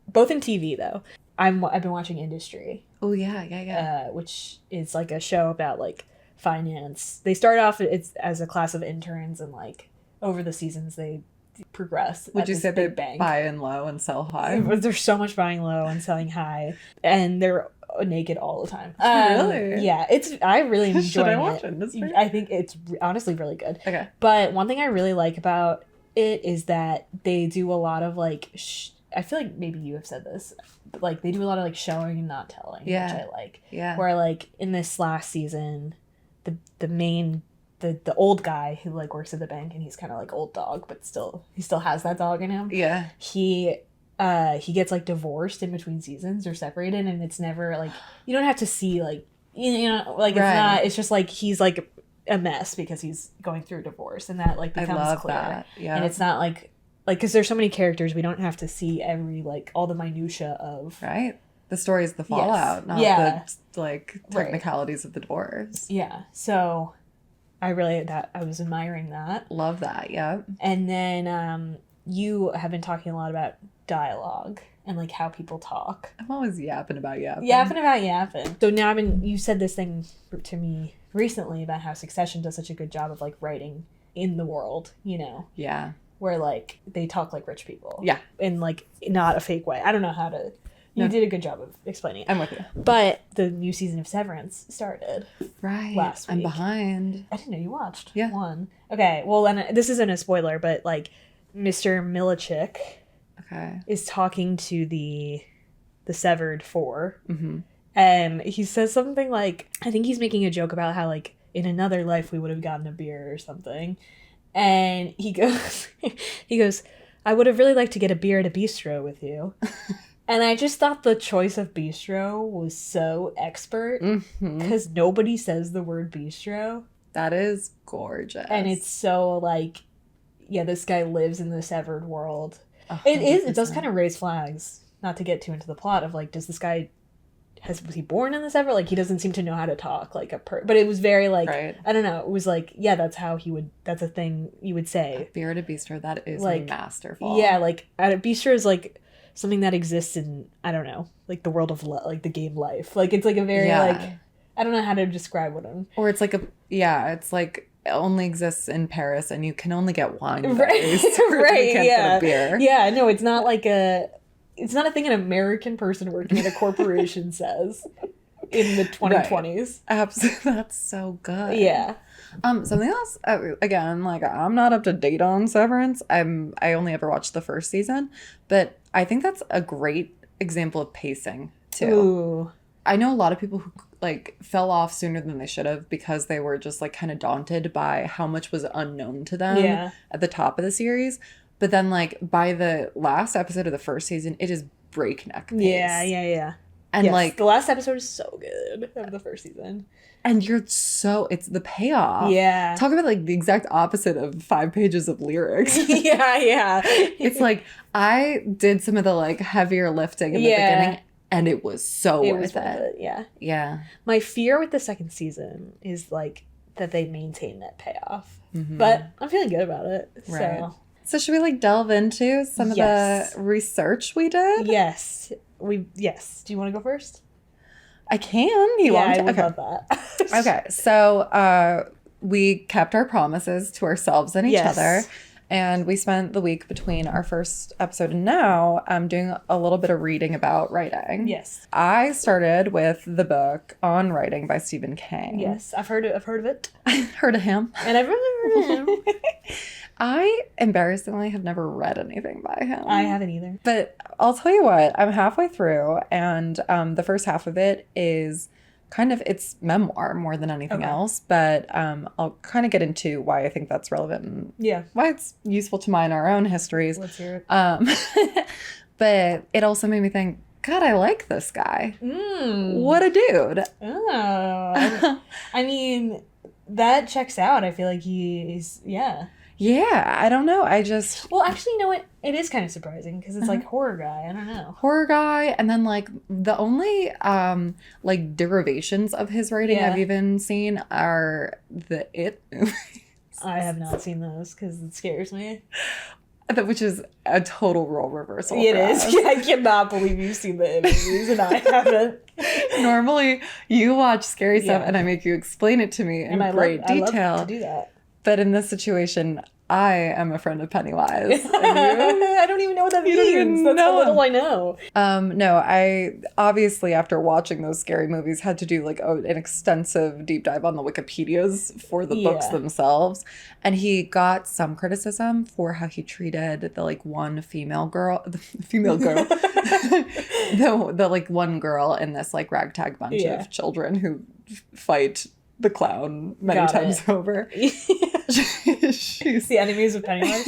both in TV though. I've been watching Industry. Oh, yeah. Which is like a show about like finance. They start off as a class of interns, and like over the seasons they progress. Would you say they bank. buy in low and sell high? There's so much buying low and selling high, and they're naked all the time. Really? Yeah, I really enjoy it. Should I watch Industry? I think it's honestly really good. Okay. But one thing I really like about it is that they do a lot of like I feel like maybe you have said this, but like they do a lot of like showing and not telling, which I like. Yeah. Where like in this last season, the main the old guy who like works at the bank, and he's kind of like old dog, but he still has that dog in him. Yeah. He gets like divorced in between seasons or separated, and it's never like you don't have to see like you know like it's not, it's just like he's like a mess because he's going through a divorce, and that like becomes clear. That. Yeah. And it's not like because there's so many characters, we don't have to see every like all the minutia of right. The story is the fallout, not the like technicalities of the divorce. Yeah. So I was admiring that. Love that. Yeah. And then you have been talking a lot about dialogue and like how people talk. I'm always yapping about yapping. Yapping. So now you said this thing to me recently about how Succession does such a good job of like writing in the world, you know? Yeah. Where like they talk like rich people. Yeah. In like not a fake way. I don't know how to. You did a good job of explaining it. I'm with you. But the new season of Severance started. Right. Last week. I'm behind. I didn't know you watched. Yeah. One. Okay. Well, and this isn't a spoiler, but like Mr. Milichik is talking to the Severed Four. Mm-hmm. And he says something like, I think he's making a joke about how like in another life we would have gotten a beer or something. And he goes, I would have really liked to get a beer at a bistro with you. And I just thought the choice of bistro was so expert because nobody says the word bistro. That is gorgeous. And it's so like, yeah, this guy lives in the severed world. 100%. It does kind of raise flags, not to get too into the plot of like, was he born in the severed? Like, he doesn't seem to know how to talk like but it was very like, I don't know. It was like, yeah, that's a thing you would say. A beer at a bistro, that is like, masterful. Yeah, like at a bistro is like something that exists in, I don't know, like the world of like the game life. Like it's like a very like, I don't know how to describe what I'm. Or it's like it's like it only exists in Paris and you can only get wine. Right. You can't get a beer. Yeah, no, it's not a thing an American person working at a corporation says in the 2020s. Right. Absolutely. That's so good. Yeah. Something else, again, like I'm not up to date on Severance. I only ever watched the first season, but I think that's a great example of pacing too. Ooh. I know a lot of people who like fell off sooner than they should have because they were just like kind of daunted by how much was unknown to them at the top of the series. But then like by the last episode of the first season, it is breakneck pace. Yeah. And yes, like the last episode is so good of the first season. And it's the payoff. Yeah. Talk about like the exact opposite of 5 pages of lyrics. yeah. It's like I did some of the like heavier lifting in the beginning and it was so worth it. Yeah. Yeah. My fear with the second season is like that they maintain that payoff. Mm-hmm. But I'm feeling good about it. Right. So should we like delve into some of the research we did? Yes. Do you want to go first? I can. I would love that. Okay. So we kept our promises to ourselves and each other. And we spent the week between our first episode and now doing a little bit of reading about writing. Yes. I started with the book On Writing by Stephen King. Yes. I've heard of it. Heard of him. And I've really heard of him. I embarrassingly have never read anything by him. I haven't either. But I'll tell you what, I'm halfway through and the first half of it is kind of, it's memoir more than anything else. But I'll kind of get into why I think that's relevant and why it's useful to mine our own histories. Let's hear it. But it also made me think, God, I like this guy. Mm. What a dude. Oh. I mean, that checks out. I feel like he's, yeah. Yeah, I don't know. Well, actually, you know what? It is kind of surprising because it's like horror guy. I don't know. Horror guy, and then like the only like derivations of his writing I've even seen are the It movies. I have not seen those because it scares me. Which is a total role reversal. It is. Yeah, I cannot believe you've seen the It movies and I haven't. Normally, you watch scary stuff and I make you explain it to me in great detail. I love to do that. But in this situation, I am a friend of Pennywise. And I don't even know what that means. That's how little I know. No, I obviously, after watching those scary movies, had to do like an extensive deep dive on the Wikipedias for the books themselves. And he got some criticism for how he treated the like one female girl, the like one girl in this like ragtag bunch of children who fight the clown many times over. She's the enemies of Pennywise.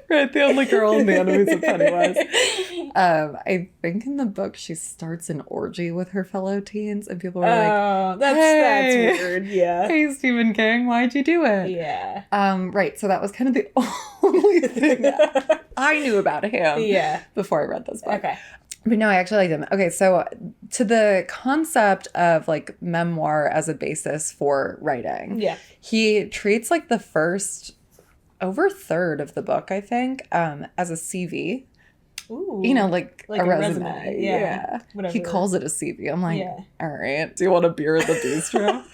Right, the only girl in the enemies of Pennywise. I think in the book she starts an orgy with her fellow teens, and people are like, "Oh, that's weird." Yeah. Hey, Stephen King, why'd you do it? Yeah. Right. So that was kind of the only thing I knew about him. Yeah. Before I read this book. Okay. But no, I actually liked him. Okay, so to the concept of like memoir as a basis for writing, he treats like the first over third of the book, I think, as a CV. Ooh, you know, like a resume. Yeah. He calls it a CV. I'm like, all right, do you want a beer at the bistro?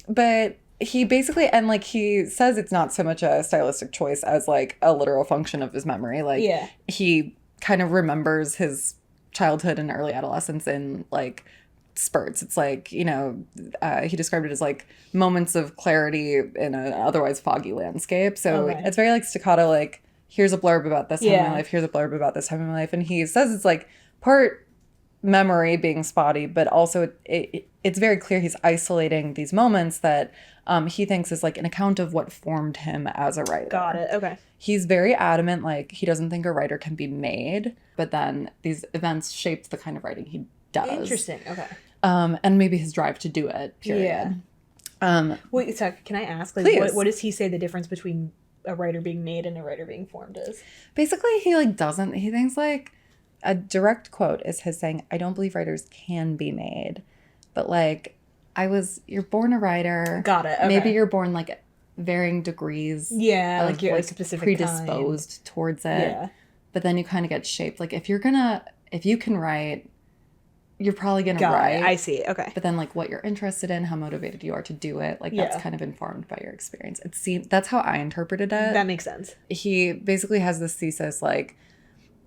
But he basically, and like he says it's not so much a stylistic choice as like a literal function of his memory. Like he kind of remembers his childhood and early adolescence in like spurts. It's like, you know, he described it as like moments of clarity in an otherwise foggy landscape. So it's very like staccato, like here's a blurb about this time in my life, here's a blurb about this time in my life. And he says it's like part memory being spotty, but also it's very clear he's isolating these moments that he thinks is like an account of what formed him as a writer. Got it. Okay. He's very adamant, like he doesn't think a writer can be made, but then these events shaped the kind of writing he does. Interesting. Okay. And maybe his drive to do it. Period. Yeah. Wait, so can I ask, like, what does he say the difference between a writer being made and a writer being formed is? Basically, he like doesn't. He thinks like a direct quote is his saying, "I don't believe writers can be made," but like you're born a writer. Got it. Okay. Maybe you're born like varying degrees. Yeah, like you're like specific predisposed towards it. Yeah. But then you kind of get shaped. Like if you can write, you're probably gonna write. I see. Okay. But then like what you're interested in, how motivated you are to do it, like that's kind of informed by your experience. That's how I interpreted it. That makes sense. He basically has this thesis like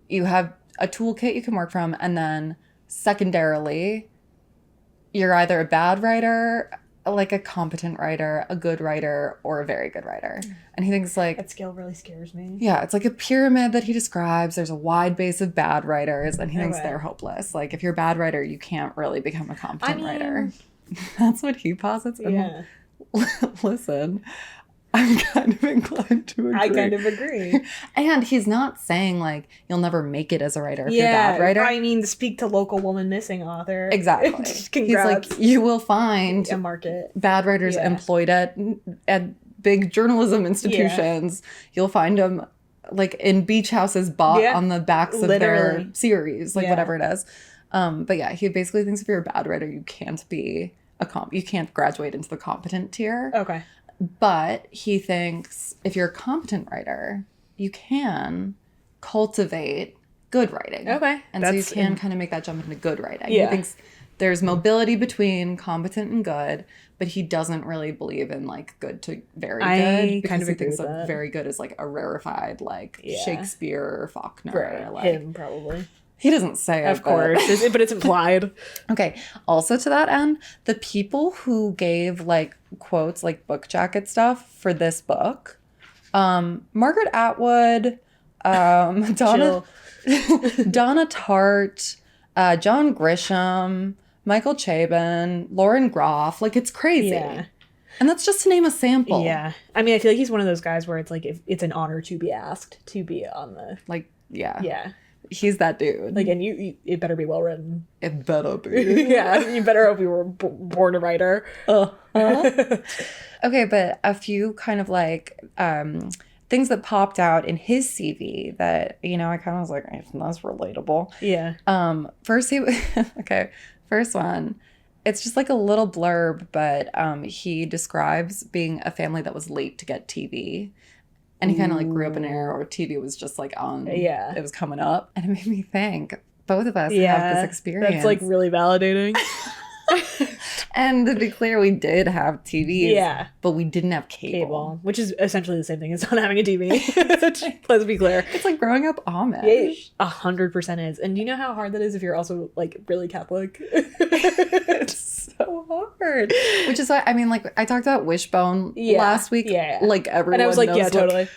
you have a toolkit you can work from, and then secondarily, you're either a bad writer, like a competent writer, a good writer, or a very good writer. And he thinks like that scale really scares me. Yeah, it's like a pyramid that he describes. There's a wide base of bad writers, and he thinks they're hopeless. Like if you're a bad writer, you can't really become a competent writer. That's what he posits. Yeah. Listen, I'm kind of inclined to agree. I kind of agree. And he's not saying like you'll never make it as a writer if you're a bad writer. I mean, speak to local woman missing author. Exactly. Congrats. He's like, you will find a market. Bad writers employed at big journalism institutions. You'll find them like in beach houses bought on the backs of their series, like whatever it is. But yeah, he basically thinks if you're a bad writer, you can't be you can't graduate into the competent tier. Okay. But he thinks if you're a competent writer, you can cultivate good writing. Okay. And so you can kind of make that jump into good writing. Yeah. He thinks there's mobility between competent and good, but he doesn't really believe in like good to very good. Because kind of he thinks that very good is like a rarefied like Shakespeare or Faulkner. Right. Like, him probably. He doesn't say it. Of course, but it's implied. Okay. Also to that end, the people who gave like quotes, like book jacket stuff for this book, Margaret Atwood, Donna Tartt, John Grisham, Michael Chabon, Lauren Groff, like it's crazy. Yeah. And that's just to name a sample. Yeah. I mean, I feel like he's one of those guys where it's like if it's an honor to be asked to be on the like Yeah. Yeah. He's that dude. Like, and it better be well written. It better be. Yeah, you better hope you were born a writer. Okay, but a few kind of like things that popped out in his CV that, you know, I kind of was like, that's relatable. Yeah. First first one. It's just like a little blurb, but he describes being a family that was late to get TV. And he kind of like grew up in an era where TV was just like on. Yeah. It was coming up. And it made me think both of us have this experience. That's like really validating. And to be clear, we did have TVs. Yeah. But we didn't have cable. Which is essentially the same thing as not having a TV. Let's be clear. It's like growing up Amish. 100% is. And do you know how hard that is if you're also like really Catholic? It's so hard. Which is why, I mean, like I talked about Wishbone last week. Yeah. Like everyone And I was like, yeah, totally.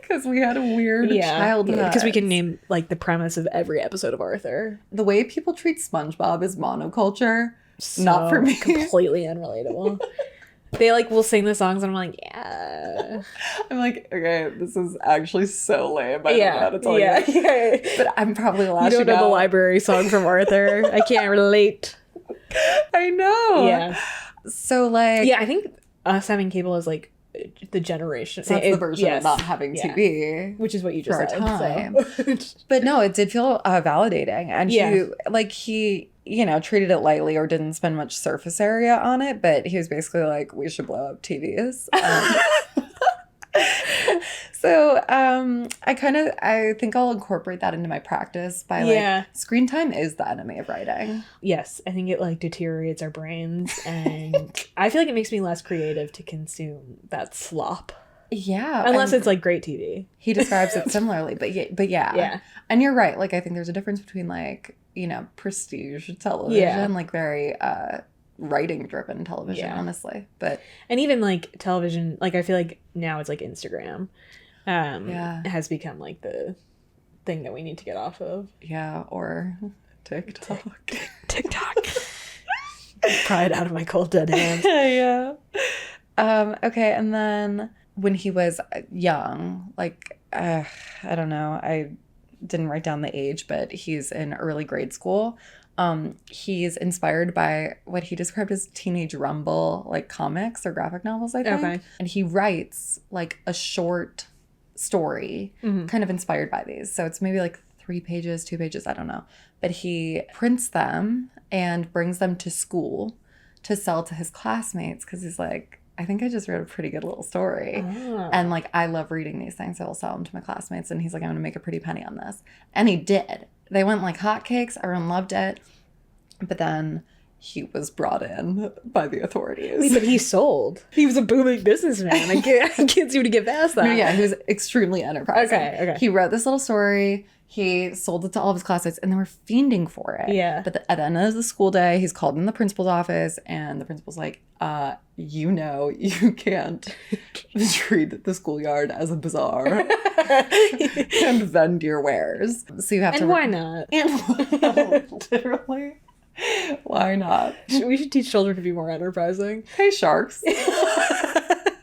Because we had a weird childhood. Because we can name like the premise of every episode of Arthur. The way people treat SpongeBob is monoculture. Not for me. Completely unrelatable. They like will sing the songs and I'm like, yeah. I'm like, okay, this is actually so lame. I don't know how to tell you. Yeah. But I'm probably lashing out. You don't know the library song from Arthur. I can't relate. I know. Yeah. So like. Yeah, I think us having cable is like the generation. So that's the version of not having TV. Which is what you just said. Time. So. But no, it did feel validating. And he you know, treated it lightly or didn't spend much surface area on it, but he was basically like, we should blow up TVs. So I think I'll incorporate that into my practice by like screen time is the enemy of writing. Yes, I think it like deteriorates our brains and I feel like it makes me less creative to consume that slop. Yeah. Unless it's like great TV. He describes it similarly, but yeah. Yeah. And you're right. Like I think there's a difference between like, you know, prestige television, like very writing driven television, honestly. But and even like television, like I feel like now it's like Instagram has become like the thing that we need to get off of. Yeah, or TikTok. Pry it out of my cold dead hands. Yeah. Okay, and then when he was young, like I don't know, I didn't write down the age, but he's in early grade school. He's inspired by what he described as teenage rumble, like comics or graphic novels, I think. Okay. And he writes like a short story kind of inspired by these. So it's maybe like 3 pages, 2 pages, I don't know. But he prints them and brings them to school to sell to his classmates because he's like, I think I just wrote a pretty good little story. Oh. And like, I love reading these things. So I'll sell them to my classmates. And he's like, I'm going to make a pretty penny on this. And he did. They went like hotcakes. Everyone loved it. But then he was brought in by the authorities. Wait, but he sold. He was a booming businessman. I can't seem to get past that. No, yeah, he was extremely enterprising. Okay. He wrote this little story. He sold it to all of his classmates, and they were fiending for it. Yeah. But at the end of the school day, he's called in the principal's office, and the principal's like, you know, you can't treat the schoolyard as a bazaar and vend your wares. So you have to. And why not? Literally. Why not? We should teach children to be more enterprising. Hey, sharks.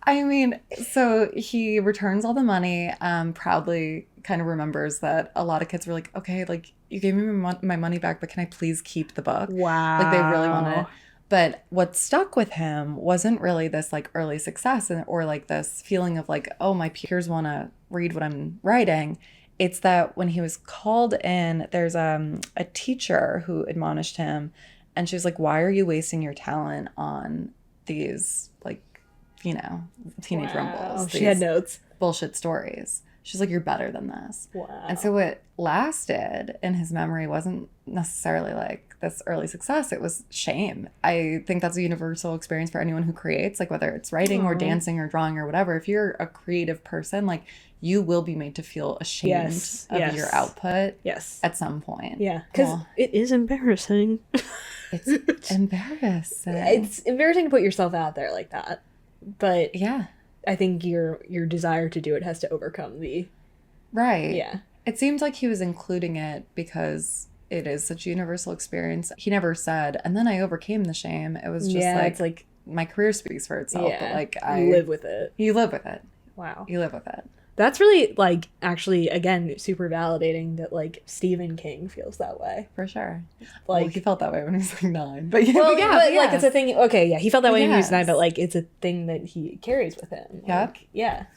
I mean, so he returns all the money, proudly kind of remembers that a lot of kids were like, okay, like you gave me my money back, but can I please keep the book? Wow. Like they really wanted it. But what stuck with him wasn't really this like early success or like this feeling of like, oh, my peers want to read what I'm writing. It's that when he was called in, there's a teacher who admonished him, and she was like, why are you wasting your talent on these, like, you know, teenage rumbles? She had notes. Bullshit stories. She's like, you're better than this. Wow. And so what lasted in his memory wasn't necessarily like this early success. It was shame. I think that's a universal experience for anyone who creates, like whether it's writing or dancing or drawing or whatever. If you're a creative person, like you will be made to feel ashamed of your output at some point. Yeah. Because it is embarrassing. It's embarrassing. It's embarrassing to put yourself out there like that. But yeah. I think your desire to do it has to overcome the... Right. Yeah. It seems like he was including it because it is such a universal experience. He never said, and then I overcame the shame. It was just it's like my career speaks for itself. But like you live with it. You live with it. Wow. You live with it. That's really, like, actually, again, super validating that, like, Stephen King feels that way. For sure. Like, well, he felt that way when he was like 9. But yeah, well, but yeah, but, yeah. like, it's a thing. Okay, yeah, he felt that way when he was 9, Yes. but, like, it's a thing that he carries with him. Like, yeah.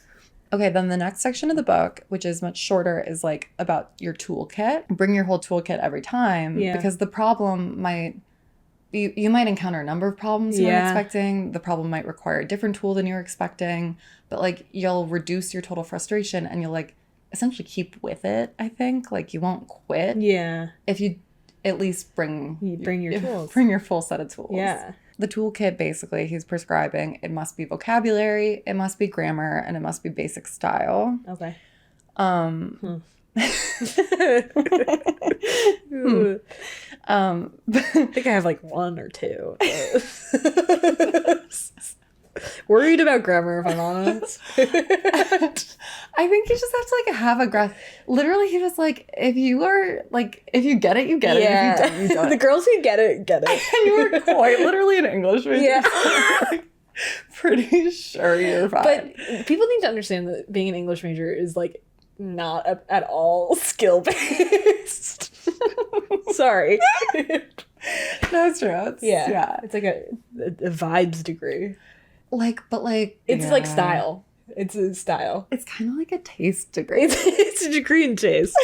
Okay, then the next section of the book, which is much shorter, is like about your toolkit. Bring your whole toolkit every time because the problem might you might encounter a number of problems you weren't expecting. The problem might require a different tool than you were expecting, but like you'll reduce your total frustration and you'll like essentially keep with it, I think. Like you won't quit. Yeah. If you at least bring your tools. Bring your full set of tools. Yeah. The toolkit, basically, he's prescribing, it must be vocabulary, it must be grammar, and it must be basic style. Okay. I think I have like 1 or 2. Worried about grammar, if I'm honest. I think you just have to like have a grasp. Literally, he was like, if you get it, you get it. If you don't, you don't. The girls who get it, get it. And you were quite literally an English major. Yeah. Like, pretty sure you're fine. But people need to understand that being an English major is like not at all skill based. Sorry. No, it's true. It's like a vibes degree. Like, but like it's like style. It's a style. It's kind of like a taste degree. It's a degree in taste.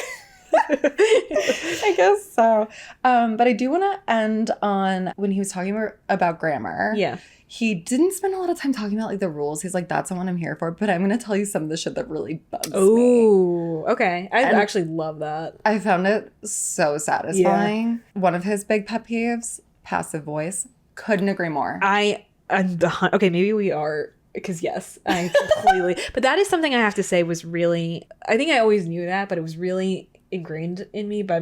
I guess so. But I do want to end on when he was talking about grammar. Yeah. He didn't spend a lot of time talking about like the rules. He's like, that's not what I'm here for. But I'm going to tell you some of the shit that really bugs me. Ooh, okay. I actually love that. I found it so satisfying. Yeah. One of his big pet peeves, passive voice. Couldn't agree more. Okay, maybe we are, because yes, I completely, but that is something I have to say was really, I think I always knew that, but it was really ingrained in me by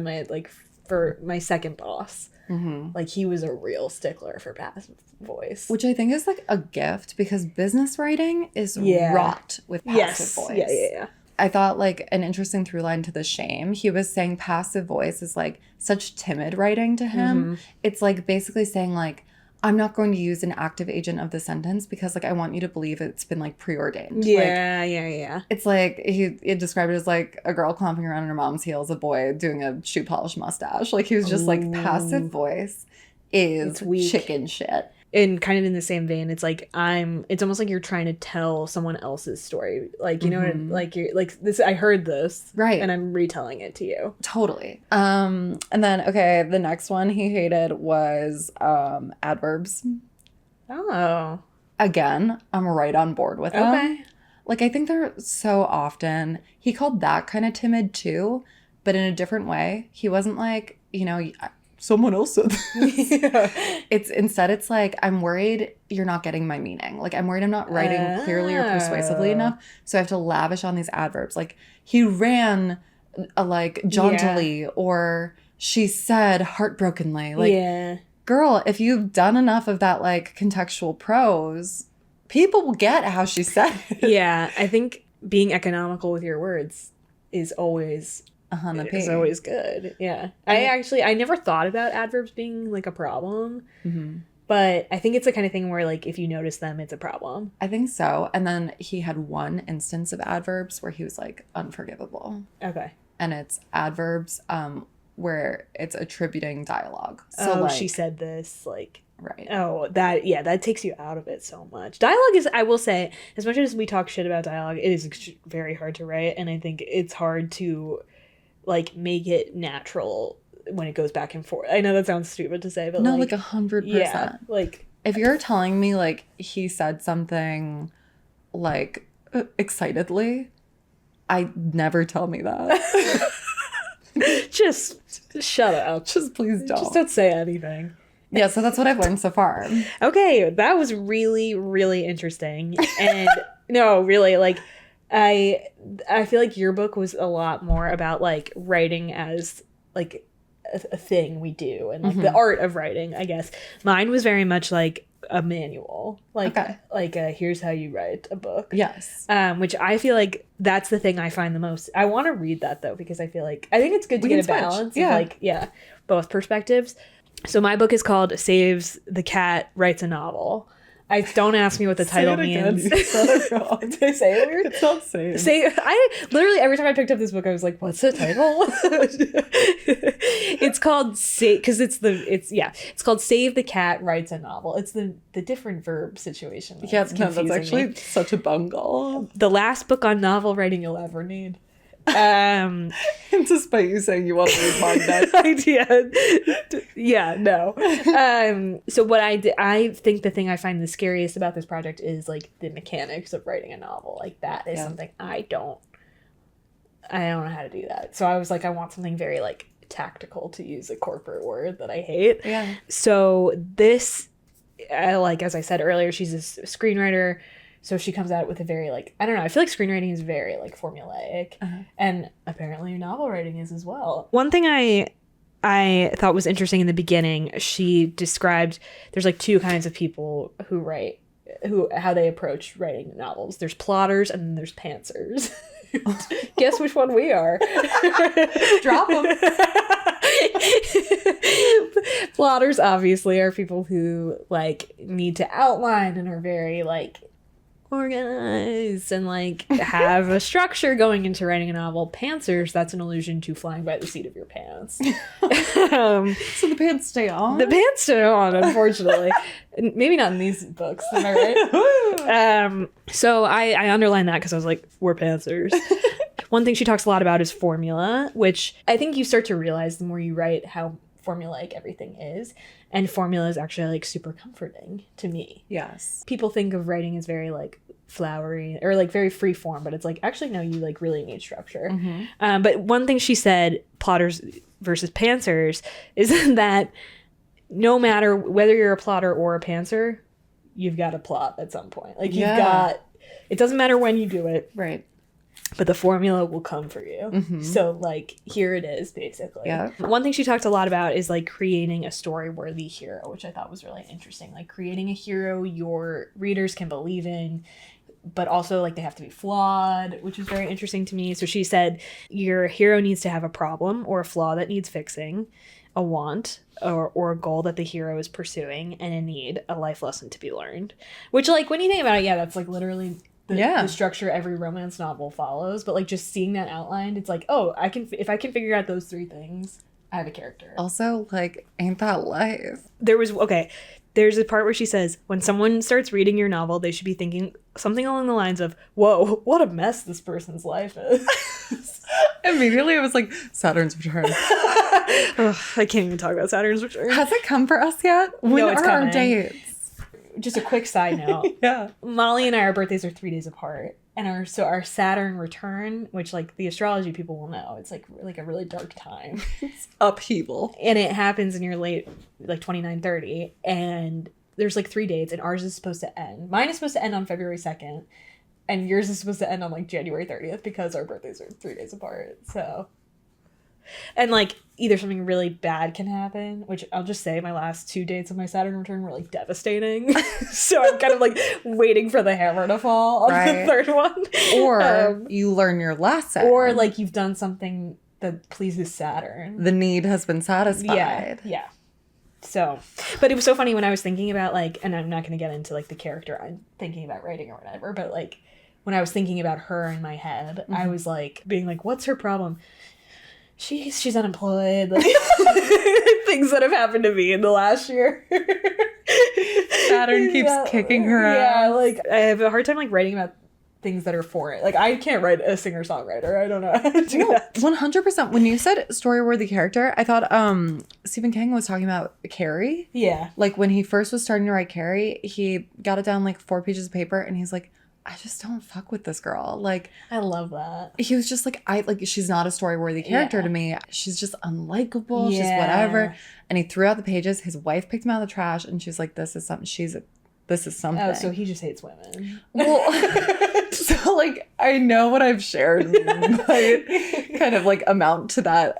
for my second boss. Mm-hmm. Like he was a real stickler for passive voice. Which I think is like a gift because business writing is wrought with passive voice. Yeah. I thought like an interesting through line to the shame. He was saying passive voice is like such timid writing to him. Mm-hmm. It's like basically saying like, I'm not going to use an active agent of the sentence because like I want you to believe it's been like preordained. Yeah. It's like he described it as like a girl clomping around in her mom's heels, a boy doing a shoe polish mustache. Like he was just like passive voice is chicken shit. And kind of in the same vein, it's like it's almost like you're trying to tell someone else's story. Like, you know what, like you're like this, I heard this. Right. And I'm retelling it to you. Totally. And then, okay, the next one he hated was adverbs. Oh. Again, I'm right on board with them. Okay. Like, I think they're so often, he called that kind of timid too, but in a different way. He wasn't like, you know, someone else said this. Yeah. It's like, I'm worried you're not getting my meaning. Like, I'm worried I'm not writing clearly or persuasively enough. So I have to lavish on these adverbs. Like, he ran like jauntily or she said heartbrokenly. Like, girl, if you've done enough of that like contextual prose, people will get how she said it. Yeah, I think being economical with your words is always... It's always good. Yeah. I never thought about adverbs being like a problem, but I think it's the kind of thing where like if you notice them, it's a problem. I think so. And then he had one instance of adverbs where he was like unforgivable. Okay. And it's adverbs where it's attributing dialogue. So like, she said this, like, right. Oh, that takes you out of it so much. Dialogue is, I will say, as much as we talk shit about dialogue, it is very hard to write, and I think it's hard to like make it natural when it goes back and forth. I know that sounds stupid to say, but no, like 100%. Yeah, like if you're telling me like he said something like excitedly, I never tell me that. Just shut up. Just please don't. Just don't say anything. Yeah, so that's what I've learned so far. Okay, that was really, really interesting. And no, really, like I feel like your book was a lot more about like writing as like a thing we do and like the art of writing, I guess. Mine was very much like a manual, like here's how you write a book. Yes. Which I feel like that's the thing I find the most. I want to read that though because I feel like I think it's good to get a balance of both perspectives. So my book is called Saves the Cat Writes a Novel. don't ask me what the title means. You said it wrong. Did I say it weird? It's not same. I literally every time I picked up this book, I was like, "What's the title?" It's called it's called Save the Cat Writes a Novel. It's the different verb situation. Yeah, no, that's actually such a bungle. The last book on novel writing you'll ever need. Despite you saying you want to read manga. Yeah, no. So what I think the thing I find the scariest about this project is like the mechanics of writing a novel. Like that is something I don't know how to do that. So I was like, I want something very like tactical, to use a corporate word that I hate. Yeah. So this, like as I said earlier, she's a screenwriter. So she comes out with a very, like, I don't know, I feel like screenwriting is very, like, formulaic. And apparently novel writing is as well. One thing I thought was interesting in the beginning, she described, there's, like, two kinds of people who write, how they approach writing novels. There's plotters and then there's pantsers. Guess which one we are. Drop them. Plotters, obviously, are people who, like, need to outline and are very, like, organized and like have a structure going into writing a novel. Pantsers, that's an allusion to flying by the seat of your pants. So the pants stay on? The pants stay on, unfortunately. Maybe not in these books, am I right? So I underlined that because I was like, we're pantsers. One thing she talks a lot about is formula, which I think you start to realize the more you write how formulaic everything is. And formula is actually like super comforting to me. Yes. People think of writing as very like flowery or like very free form, but it's like, actually, no, you like really need structure. But one thing she said, plotters versus pantsers, is that no matter whether you're a plotter or a pantser, you've got to plot at some point. Like you've got, it doesn't matter when you do it. Right. But the formula will come for you. So, like, here it is, basically. Yeah. One thing she talked a lot about is, like, creating a story-worthy hero, which I thought was really interesting. Like, creating a hero your readers can believe in, but also, like, they have to be flawed, which is very interesting to me. So she said, your hero needs to have a problem or a flaw that needs fixing, a want or a goal that the hero is pursuing, and a need, a life lesson to be learned. Which, like, when you think about it, that's, like, literally... The structure every romance novel follows, but like just seeing that outlined, it's like, oh, if I can figure out those three things, I have a character. Also, like, ain't that life? There's a part where she says, when someone starts reading your novel, they should be thinking something along the lines of, whoa, what a mess this person's life is. Immediately, I was like, Saturn's Return. Ugh, I can't even talk about Saturn's Return. Has it come for us yet? When it's are coming. Our dates? Just a quick side note. Yeah. Molly and I, our birthdays are 3 days apart. And our Saturn return, which like the astrology people will know, it's like a really dark time. It's upheaval. And it happens in your late, like 29, 30. And there's like 3 dates and ours is supposed to end. Mine is supposed to end on February 2nd. And yours is supposed to end on like January 30th because our birthdays are 3 days apart. So... And like either something really bad can happen, which I'll just say my last 2 dates of my Saturn return were like devastating. So I'm kind of like waiting for the hammer to fall on the third one. Or you learn your lesson. Or like you've done something that pleases Saturn. The need has been satisfied. Yeah. So, but it was so funny when I was thinking about like, and I'm not going to get into like the character I'm thinking about writing or whatever, but like when I was thinking about her in my head, I was like being like, what's her problem? She's unemployed. Like, things that have happened to me in the last year. Saturn keeps kicking her ass. Yeah, like I have a hard time like writing about things that are for it. Like I can't write a singer-songwriter. I don't know how to do that. 100%. When you said story-worthy character, I thought Stephen King was talking about Carrie. Yeah. Like when he first was starting to write Carrie, he got it down like 4 pages of paper and he's like, I just don't fuck with this girl. Like, I love that. He was just like, she's not a story-worthy character to me. She's just unlikable. She's whatever. And he threw out the pages. His wife picked him out of the trash and she's like, this is something. This is something. Oh, so he just hates women. Well, so like, I know what I've shared might kind of like amount to that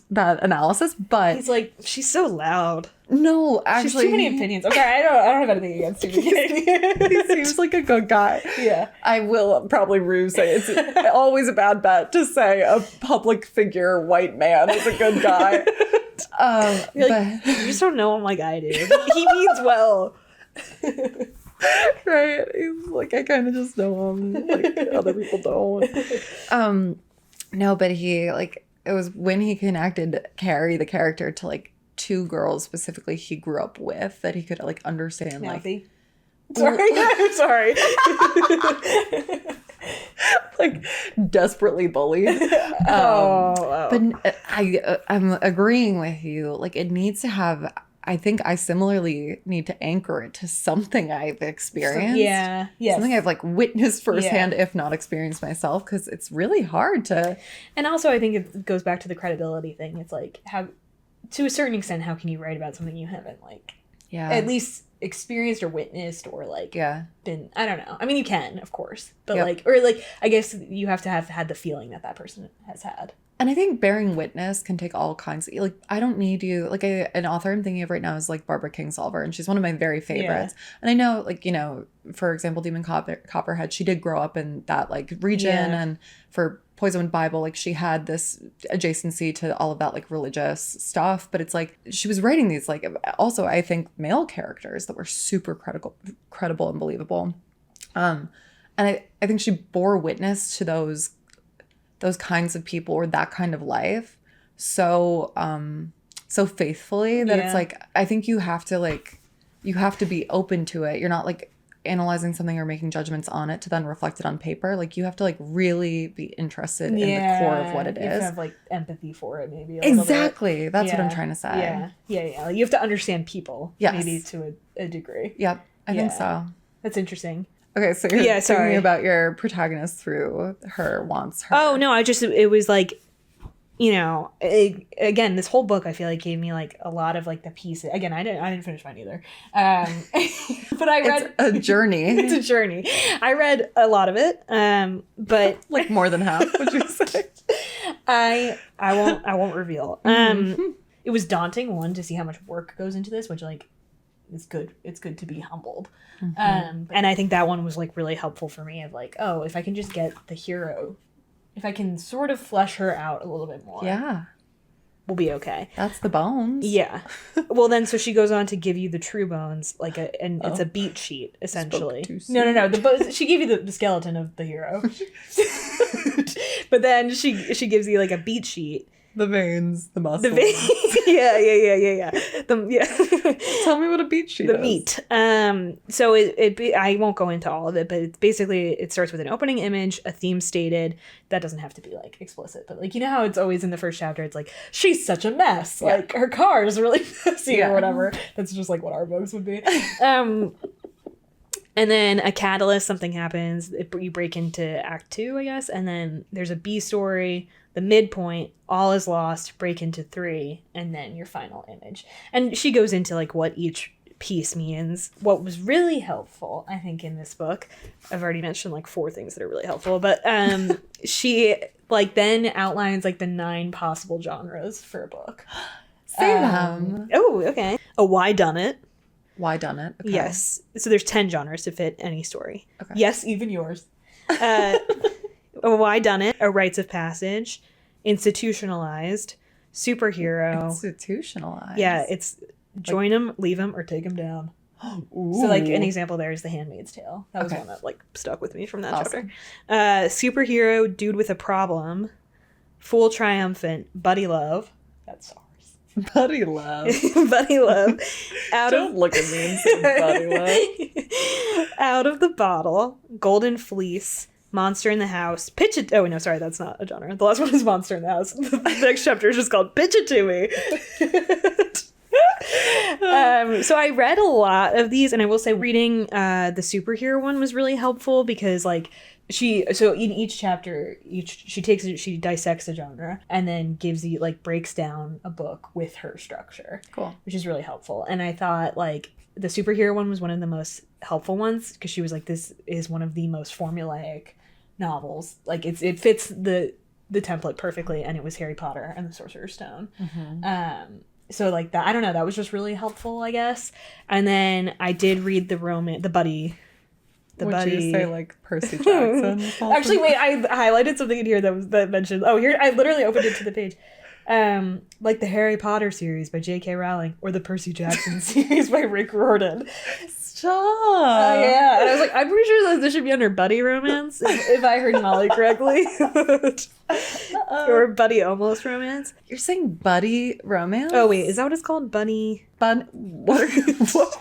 that analysis, but he's like, she's so loud. No, actually, she's too many opinions. Okay, I don't have anything against Stephen King. He seems like a good guy. Yeah, I will probably say it's always a bad bet to say a public figure white man is a good guy. Like, you just don't know him like I do. He means well. Right. He's like, I kind of just know him. Like, other people don't. No, but he, like, it was when he connected Carrie, the character, to, like, two girls specifically he grew up with that he could, like, understand, Mouthy. like... Sorry. I'm sorry. Like, desperately bullied. But I'm agreeing with you. Like, it needs to have... I think I similarly need to anchor it to something I've experienced. Yeah. Yes. Something I've like witnessed firsthand, if not experienced myself, because it's really hard to. And also, I think it goes back to the credibility thing. It's like, how, to a certain extent, how can you write about something you haven't like, at least experienced or witnessed or like, been? I don't know. I mean, you can, of course, but like, or like, I guess you have to have had the feeling that person has had. And I think bearing witness can take all kinds of, like, I don't need you, like, an author I'm thinking of right now is, like, Barbara Kingsolver, and she's one of my very favorites. Yeah. And I know, like, you know, for example, Demon Copperhead, she did grow up in that, like, region, and for Poisoned Bible, like, she had this adjacency to all of that, like, religious stuff, but it's, like, she was writing these, like, also, I think, male characters that were super credible and believable. And I think she bore witness to those kinds of people or that kind of life so faithfully that it's like, I think you have to be open to it. You're not like analyzing something or making judgments on it to then reflect it on paper. Like, you have to like really be interested in the core of what it is. You have to have like empathy for it, maybe. Exactly. That's what I'm trying to say. Yeah. You have to understand people, maybe to a degree. Yep. I think so. That's interesting. Okay, so you're thinking about your protagonist through her wants. Oh, no, it was like, you know, again, this whole book I feel like gave me like a lot of like the pieces. Again, I didn't finish mine either. But I read... It's a journey. It's a journey. I read a lot of it, but... Like more than half, would you say? I won't reveal. It was daunting, one, to see how much work goes into this, which like... It's good to be humbled. And I think that one was like really helpful for me of like, oh, if I can just get the hero, if I can sort of flesh her out a little bit more, we'll be okay. That's the bones. Yeah. Well, then so she goes on to give you the true bones, like it's a beat sheet essentially. No. She gave you the skeleton of the hero, but then she gives you like a beat sheet. The veins, the muscles. The veins. Yeah. Tell me what a beat sheet is. The meat. So I won't go into all of it, but it's basically, it starts with an opening image, a theme stated. That doesn't have to be like explicit, but like, you know how it's always in the first chapter, it's like, she's such a mess. Yeah. Like, her car is really messy or whatever. That's just like what our books would be. And then a catalyst, something happens. You break into Act 2, I guess. And then there's a B story, the midpoint, all is lost, break into 3, and then your final image. And she goes into like what each piece means. What was really helpful, I think, in this book, I've already mentioned like 4 things that are really helpful, but she like then outlines like the 9 possible genres for a book. Say them. Oh, okay. A why done it. Why done it? Okay. Yes. So there's 10 genres to fit any story. Okay. Yes, even yours. A why done it, a rites of passage, institutionalized, superhero. Institutionalized. Yeah, it's join them, leave them, or take them down. Ooh. So like an example there is The Handmaid's Tale. That was one that like stuck with me from that chapter. Superhero, dude with a problem, fool triumphant, buddy love. That's ours. Buddy love. Buddy love. Don't look at me and say buddy love. Out of the bottle, golden fleece, monster in the house, pitch it. Oh, no, sorry, that's not a genre. The last one is monster in the house. The next chapter is just called pitch it to me. So I read a lot of these, and I will say reading the superhero one was really helpful because like so in each chapter, she dissects a genre and then gives you like breaks down a book with her structure. Cool. Which is really helpful. And I thought like the superhero one was one of the most helpful ones because she was like, this is one of the most formulaic novels. Like it fits the template perfectly, and it was Harry Potter and the Sorcerer's Stone. So like that, I don't know, that was just really helpful, I guess. And then I did read the buddy. Would you say like Percy Jackson? Actually, wait, I highlighted something in here that mentioned. Oh, here I literally opened it to the page. Like the Harry Potter series by J.K. Rowling or the Percy Jackson series by Rick Riordan. Stop. Yeah. And I was like, I'm pretty sure that this should be under buddy romance, if I heard Molly correctly. Or buddy almost romance. You're saying buddy romance? Oh, wait. Is that what it's called? Buddy? What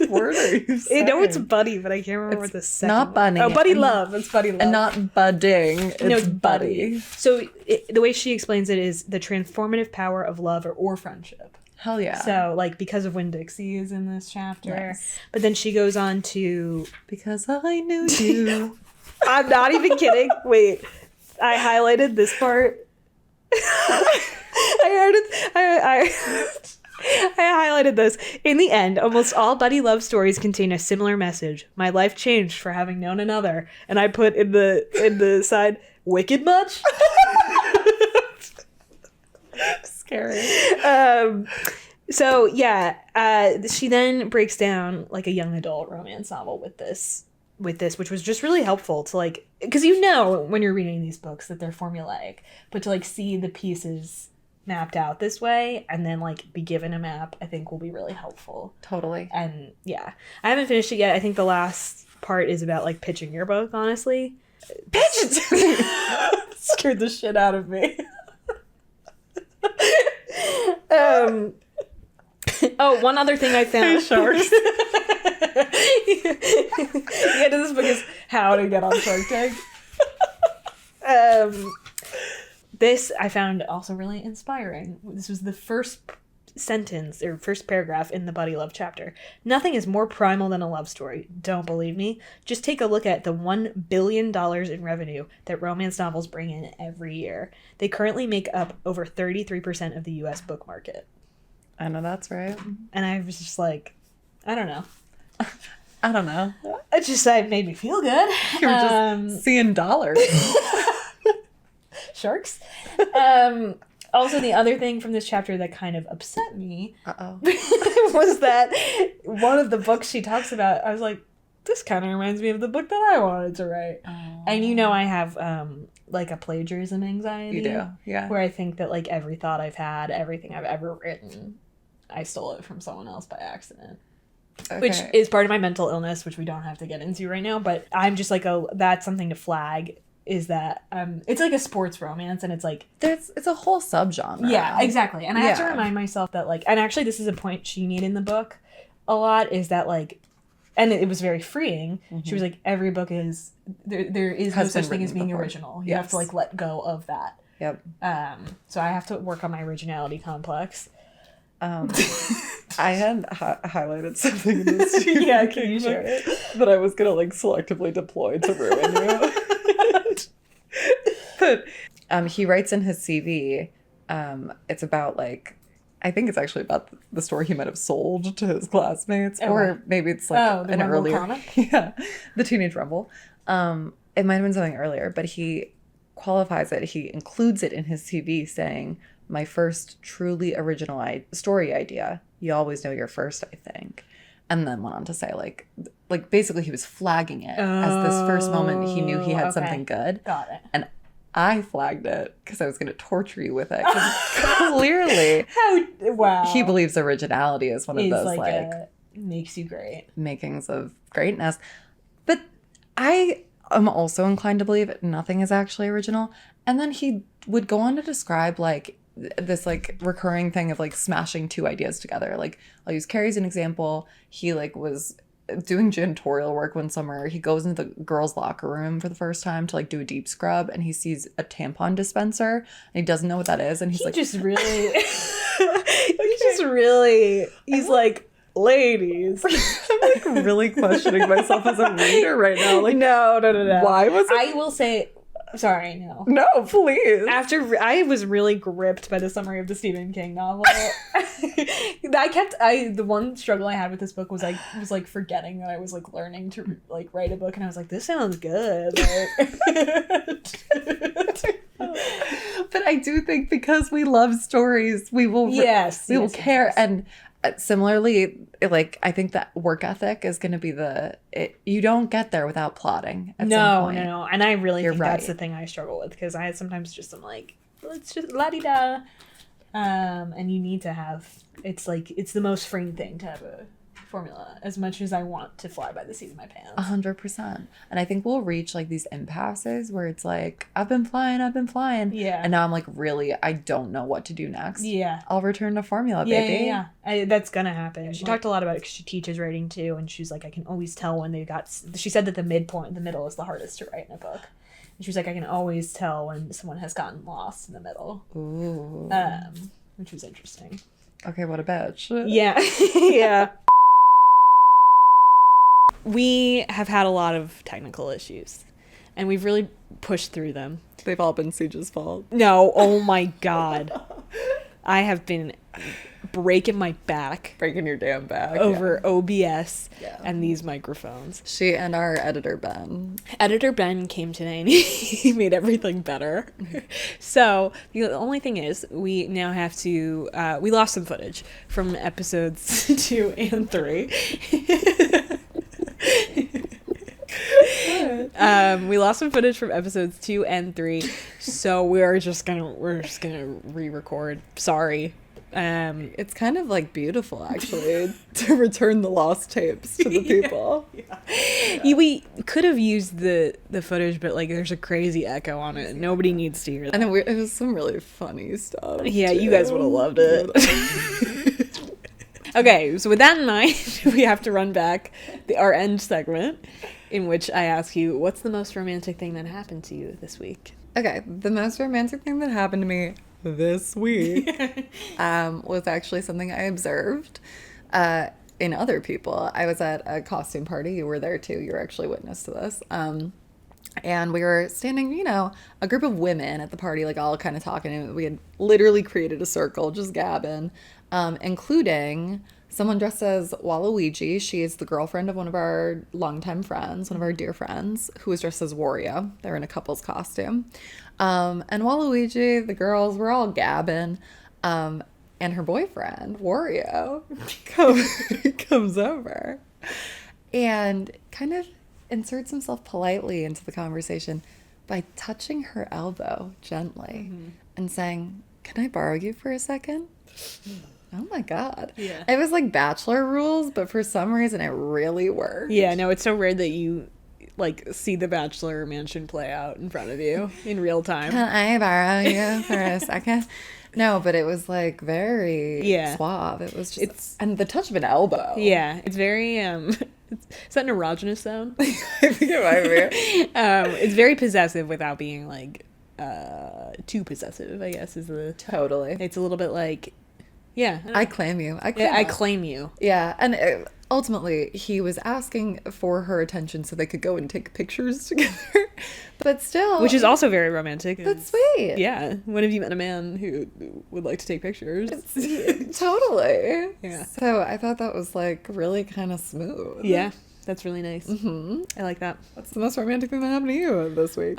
word are you saying? I know it's buddy, but I can't remember what the second not bunny. Oh, buddy love. It's buddy love. And not budding. It's buddy. So the way she explains it is the transformative power of love or friendship. Hell yeah. So, like, because of Winn-Dixie is in this chapter. Nice. But then she goes on to... Because I knew you. I'm not even kidding. Wait. I highlighted this part. I highlighted this. In the end, almost all buddy love stories contain a similar message. My life changed for having known another. And I put in the side, wicked much? Scary. So yeah, she then breaks down like a young adult romance novel with this, which was just really helpful to like, because you know when you're reading these books that they're formulaic, but to like see the pieces mapped out this way and then like be given a map, I think will be really helpful. Totally. And yeah, I haven't finished it yet. I think the last part is about like pitching your book, honestly. Pitch it! Scared the shit out of me. Oh, one other thing I found. Hey, sharks. The end of this book is how to get on Shark Tank. This I found also really inspiring. This was the first sentence or first paragraph in the buddy love chapter. Nothing is more primal than a love story. Don't believe me? Just take a look at the $1 billion in revenue that romance novels bring in every year. They currently make up over 33% of the U.S. book market. I know that's right. And I was just like, I don't know. I don't know. It made me feel good. You were just seeing dollars. Sharks. Also, the other thing from this chapter that kind of upset me was that one of the books she talks about, I was like, this kind of reminds me of the book that I wanted to write. Oh. And you know I have like a plagiarism anxiety. You do, yeah. Where I think that like every thought I've had, everything I've ever written, I stole it from someone else by accident. Okay. Which is part of my mental illness, which we don't have to get into right now. But I'm just like, that's something to flag. Is that it's like a sports romance, and it's like it's a whole subgenre. Yeah, exactly. And I have to remind myself that like, and actually this is a point she made in the book a lot, is that like, and it was very freeing. Mm-hmm. She was like, every book is there is no such thing as being original. You have to like let go of that. Yep. So I have to work on my originality complex. I had highlighted something in this. Yeah, can you share it? That I was gonna like selectively deploy to ruin you. But he writes in his CV, it's about like, I think it's actually about the story he might have sold to his classmates, or maybe it's like an earlier comic? Yeah, the Teenage Rumble. It might have been something earlier, but he qualifies it. He includes it in his CV saying, "My first truly original story idea. You always know your first, I think." And then went on to say, like basically he was flagging it as this first moment he knew he had something good. Got it. And I flagged it because I was going to torture you with it. Clearly, he believes originality is one of those like makes you great makings of greatness. But I am also inclined to believe nothing is actually original. And then he would go on to describe like this like recurring thing of like smashing two ideas together. Like I'll use Carrie as an example. He like was doing janitorial work one summer. He goes into the girls' locker room for the first time to like do a deep scrub, and he sees a tampon dispenser and he doesn't know what that is, and he's like ladies. I'm like really questioning myself as a reader right now. Like no. Why was it? I will say, sorry, no. No, please. After I was really gripped by the summary of the Stephen King novel. The one struggle I had with this book was forgetting that I was like learning to like write a book, and I was like, this sounds good. But I do think because we love stories, we will care. And similarly, like I think that work ethic is going to be you don't get there without plotting at some point. No. And I really think that's the thing I struggle with, because I sometimes just am like, let's just la-di-da. And you need to have, it's the most freeing thing to have a formula as much as I want to fly by the seat of my pants. 100%. And I think we'll reach like these impasses where it's like, I've been flying. Yeah. And now I'm like, really, I don't know what to do next. Yeah. I'll return to formula, baby. Yeah. That's gonna happen. She talked a lot about it because she teaches writing too, and she's like, I can always tell when they got. She said that the middle is the hardest to write in a book. And she was like, I can always tell when someone has gotten lost in the middle. Ooh. Which was interesting. Okay, what a bitch. Yeah. Yeah. We have had a lot of technical issues, and we've really pushed through them. They've all been Siege's fault. No, oh my God. I have been breaking my back. Breaking your damn back. Over OBS and these microphones. She and our editor, Ben. Editor Ben came today and he made everything better. So the only thing is we now have to, we lost some footage from episodes 2 and 3. We lost some footage from episodes 2 and 3, so we're just gonna re-record. Sorry. It's kind of like beautiful actually to return the lost tapes to the people. Yeah. We could have used the footage, but like there's a crazy echo on it. Nobody needs to hear that. And it was some really funny stuff. Yeah, too. You guys would have loved it. Okay, so with that in mind, we have to run back our end segment, in which I ask you, what's the most romantic thing that happened to you this week? Okay, the most romantic thing that happened to me this week was actually something I observed in other people. I was at a costume party. You were there too. You were actually witness to this. And we were standing, a group of women at the party, like all kind of talking. And we had literally created a circle, just gabbing, including someone dressed as Waluigi. She is the girlfriend of one of our longtime friends, one of our dear friends, who was dressed as Wario. They were in a couple's costume. And Waluigi, the girls, were all gabbing. And her boyfriend, Wario, comes over and kind of inserts himself politely into the conversation by touching her elbow gently and saying, "Can I borrow you for a second?" Oh my God. Yeah. It was like Bachelor rules, but for some reason it really worked. Yeah, no, it's so rare that you like see the Bachelor mansion play out in front of you in real time. Can I borrow you for a second? No, but it was like very suave. It was just, and the touch of an elbow. Yeah, it's very, is that an erogenous sound? I think it might be. It's very possessive without being like too possessive, I guess is the. Totally. It's a little bit like, yeah. I claim you. I claim you. Yeah, and ultimately he was asking for her attention so they could go and take pictures together. But still, which is also very romantic. That's sweet. Yeah. When have you met a man who would like to take pictures? Totally. Yeah. So I thought that was like really kind of smooth. Yeah. That's really nice. I like that. What's the most romantic thing that happened to you this week?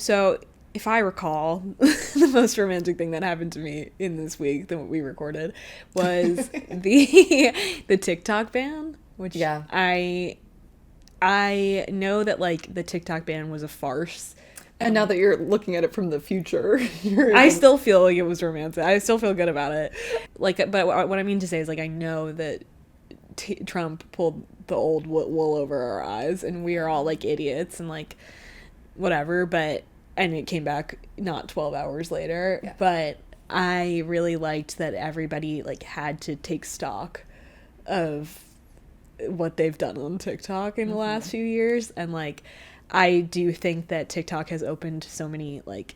So if I recall, the most romantic thing that happened to me in this week that we recorded was the TikTok ban, which I know that like the TikTok ban was a farce. And now that you're looking at it from the future, I still feel like it was romantic. I still feel good about it. Like, but what I mean to say is like I know that Trump pulled the old wool over our eyes, and we are all like idiots and like whatever. And it came back not 12 hours later. Yeah. But I really liked that everybody like had to take stock of what they've done on TikTok in the last few years, and like I do think that TikTok has opened so many like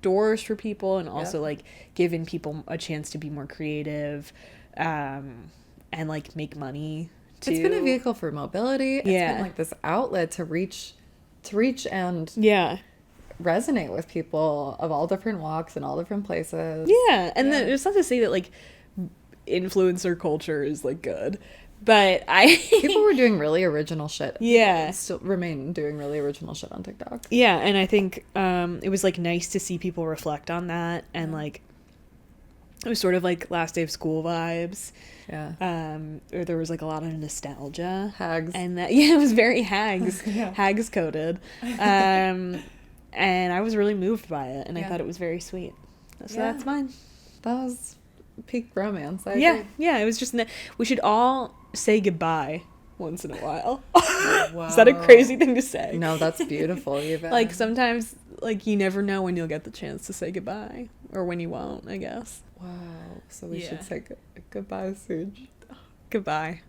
doors for people, and also like given people a chance to be more creative and like make money too. It's been a vehicle for mobility. It's been like this outlet to reach and resonate with people of all different walks and all different places. Yeah, and then it's not to say that like influencer culture is like good, but people were doing really original shit. Yeah, still remain doing really original shit on TikTok. Yeah, and I think it was like nice to see people reflect on that, and like it was sort of like last day of school vibes. Yeah. Or there was like a lot of nostalgia. Hags. And that it was very hags. Hags coded. And I was really moved by it, and I thought it was very sweet. So that's mine. That was peak romance. I agree. Yeah, it was just we should all say goodbye once in a while. Wow. Is that a crazy thing to say? No, that's beautiful. Even. Like, sometimes, like, you never know when you'll get the chance to say goodbye. Or when you won't, I guess. Wow. So we should say goodbye, Suj. Goodbye.